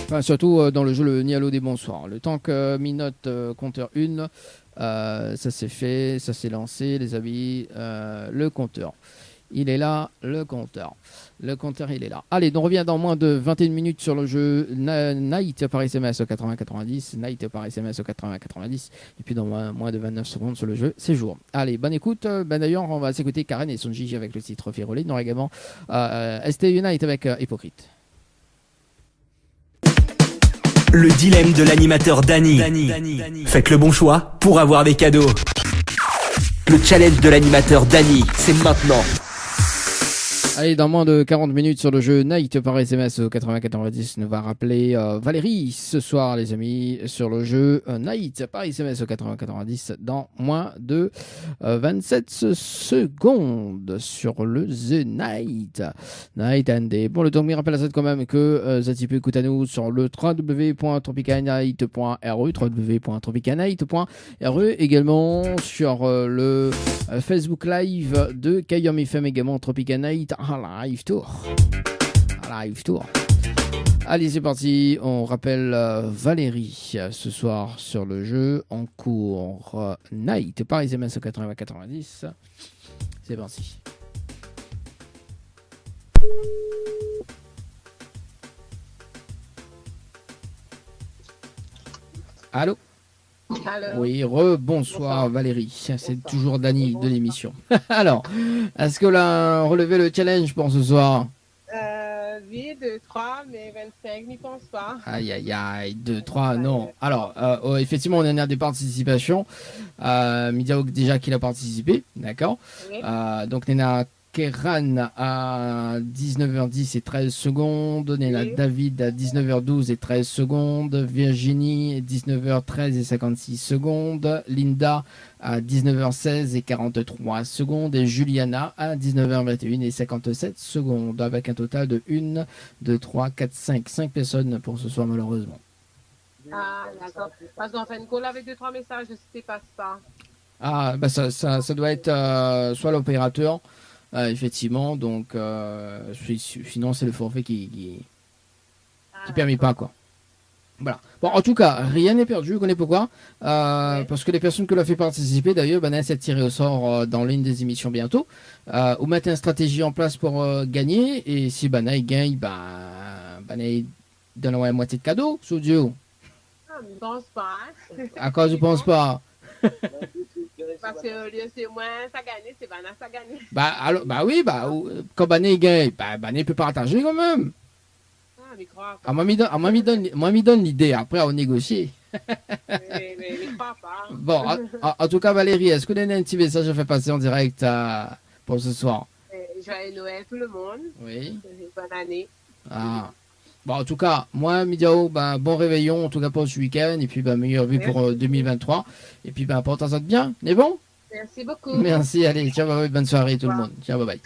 Enfin, surtout dans le jeu le Nialo des Bonsoirs. Le temps que Minote compteur 1, ça s'est fait, ça s'est lancé, les amis. Le compteur. Il est là, le compteur. Le compteur, il est là. Allez, on revient dans moins de 21 minutes sur le jeu Night par SMS au 80-90. Night par SMS au 80-90. Et puis dans moins de 29 secondes sur le jeu Séjour. Allez, bonne écoute. D'ailleurs, on va s'écouter Karen et son Gigi avec le titre Firolé. On aura également ST Unite avec Hypocrite. Le dilemme de l'animateur Dany. Faites le bon choix pour avoir des cadeaux. Le challenge de l'animateur Dany, c'est maintenant. Allez, dans moins de 40 minutes sur le jeu Night par SMS au 80-90, nous va rappeler Valérie ce soir, les amis, sur le jeu Night par SMS au 80-90 dans moins de 27 secondes sur le The Night. Night and Day. Bon, le temps me rappelle à ça quand même que Zatipe écoute à nous sur le www.tropicanight.re, www.tropicanight.re, également sur le Facebook Live de Kayom FM, également Tropicanight. Live tour. Allez, c'est parti. On rappelle Valérie ce soir sur le jeu en cours Night par SMS au 80-90. C'est parti. Allô? Alors. Oui, bonsoir Valérie, c'est toujours Dany de l'émission. Alors, est-ce que là, relevé le challenge pour ce soir? Oui, 2, 3, mais 25, n'y pense pas. Aïe, 2, 3, non. Alors, effectivement, on en a des participations. Midiao déjà qu'il a participé, d'accord. Oui. Donc, on a Keran à 19h10 et 13 secondes. On a David à 19h12 et 13 secondes. Virginie à 19h13 et 56 secondes. Linda à 19h16 et 43 secondes. Et Juliana à 19h21 et 57 secondes. Avec un total de 1, 2, 3, 4, 5 personnes pour ce soir, malheureusement. Ah, d'accord. Parce qu'on fait une call avec 2-3 messages, je sais que passe pas. Ah, bah ça doit être soit l'opérateur, effectivement, donc sinon c'est le forfait qui permet pas, quoi. Voilà. Bon, en tout cas, rien n'est perdu, vous connaissez pourquoi parce que les personnes que l'on fait participer, d'ailleurs, ben, essaient de tirer au sort dans l'une des émissions bientôt, ou mettre une stratégie en place pour gagner, et si Bana il gagne, il donne la moitié de cadeau, sous Dieu. Ah, je ne pense pas. À quoi je pense pas? Parce que au lieu c'est moi, ça gagne, c'est Bana, ça gagne. Oui, quand Bana il gagne, Bana il peut partager quand même. Ah, mais crois Ah, moi, m'y donne l'idée, après, on négocie. mais crois pas. Bon, en tout cas, Valérie, est-ce que vous avez un petit message à faire passer en direct pour ce soir? Joyeux Noël tout le monde. Oui. Bonne année. Ah. Bon, en tout cas, moi, Midiao, bon réveillon, en tout cas pour ce week-end, et puis meilleure vie pour 2023. Et puis, portez-en bien, n'est bon? Merci beaucoup. Merci, allez, ciao, bye, bonne soirée tout le monde. Ciao, bye bye.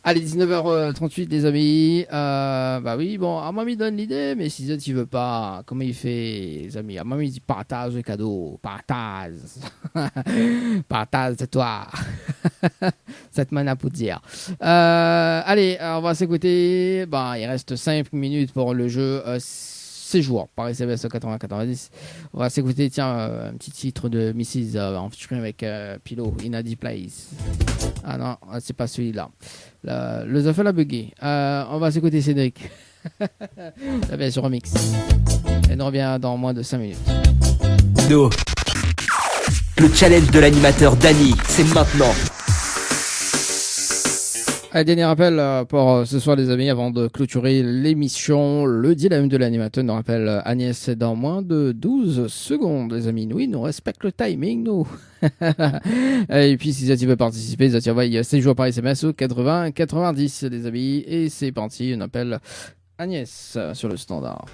Allez, 19h38 les amis. Oui, bon, moi il donne l'idée, mais si tu veux pas, comment il fait les amis? Moi il dit partage le cadeau, partage. Partage, c'est toi. Cette main pour dire. Allez, on va s'écouter. Il reste 5 minutes pour le jeu. Séjour par SMS 80-90. On va s'écouter, un petit titre de Mrs. En featuring avec Pilo, In a Deep Place. Ah non, c'est pas celui-là. Le Zafel a bugué. On va s'écouter Cédric. La version remix. Et on revient dans moins de 5 minutes. No. Le challenge de l'animateur Dany, c'est maintenant. Allez, dernier rappel pour ce soir les amis avant de clôturer l'émission, le dilemme de l'animateur. Nous rappelle Agnès dans moins de 12 secondes les amis. Oui, nous respectons le timing nous. Et puis si tu veux participer, tu envoies 7 jours par SMS au 80-90 les amis. Et c'est parti, on appelle Agnès sur le standard.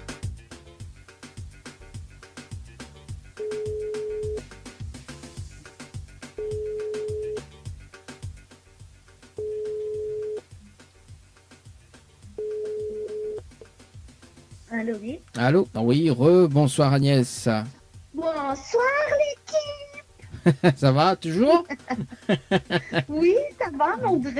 Allô, oui. Allô? Oui, bonsoir Agnès. Bonsoir l'équipe. Ça va toujours? Oui, ça va, mais on dirait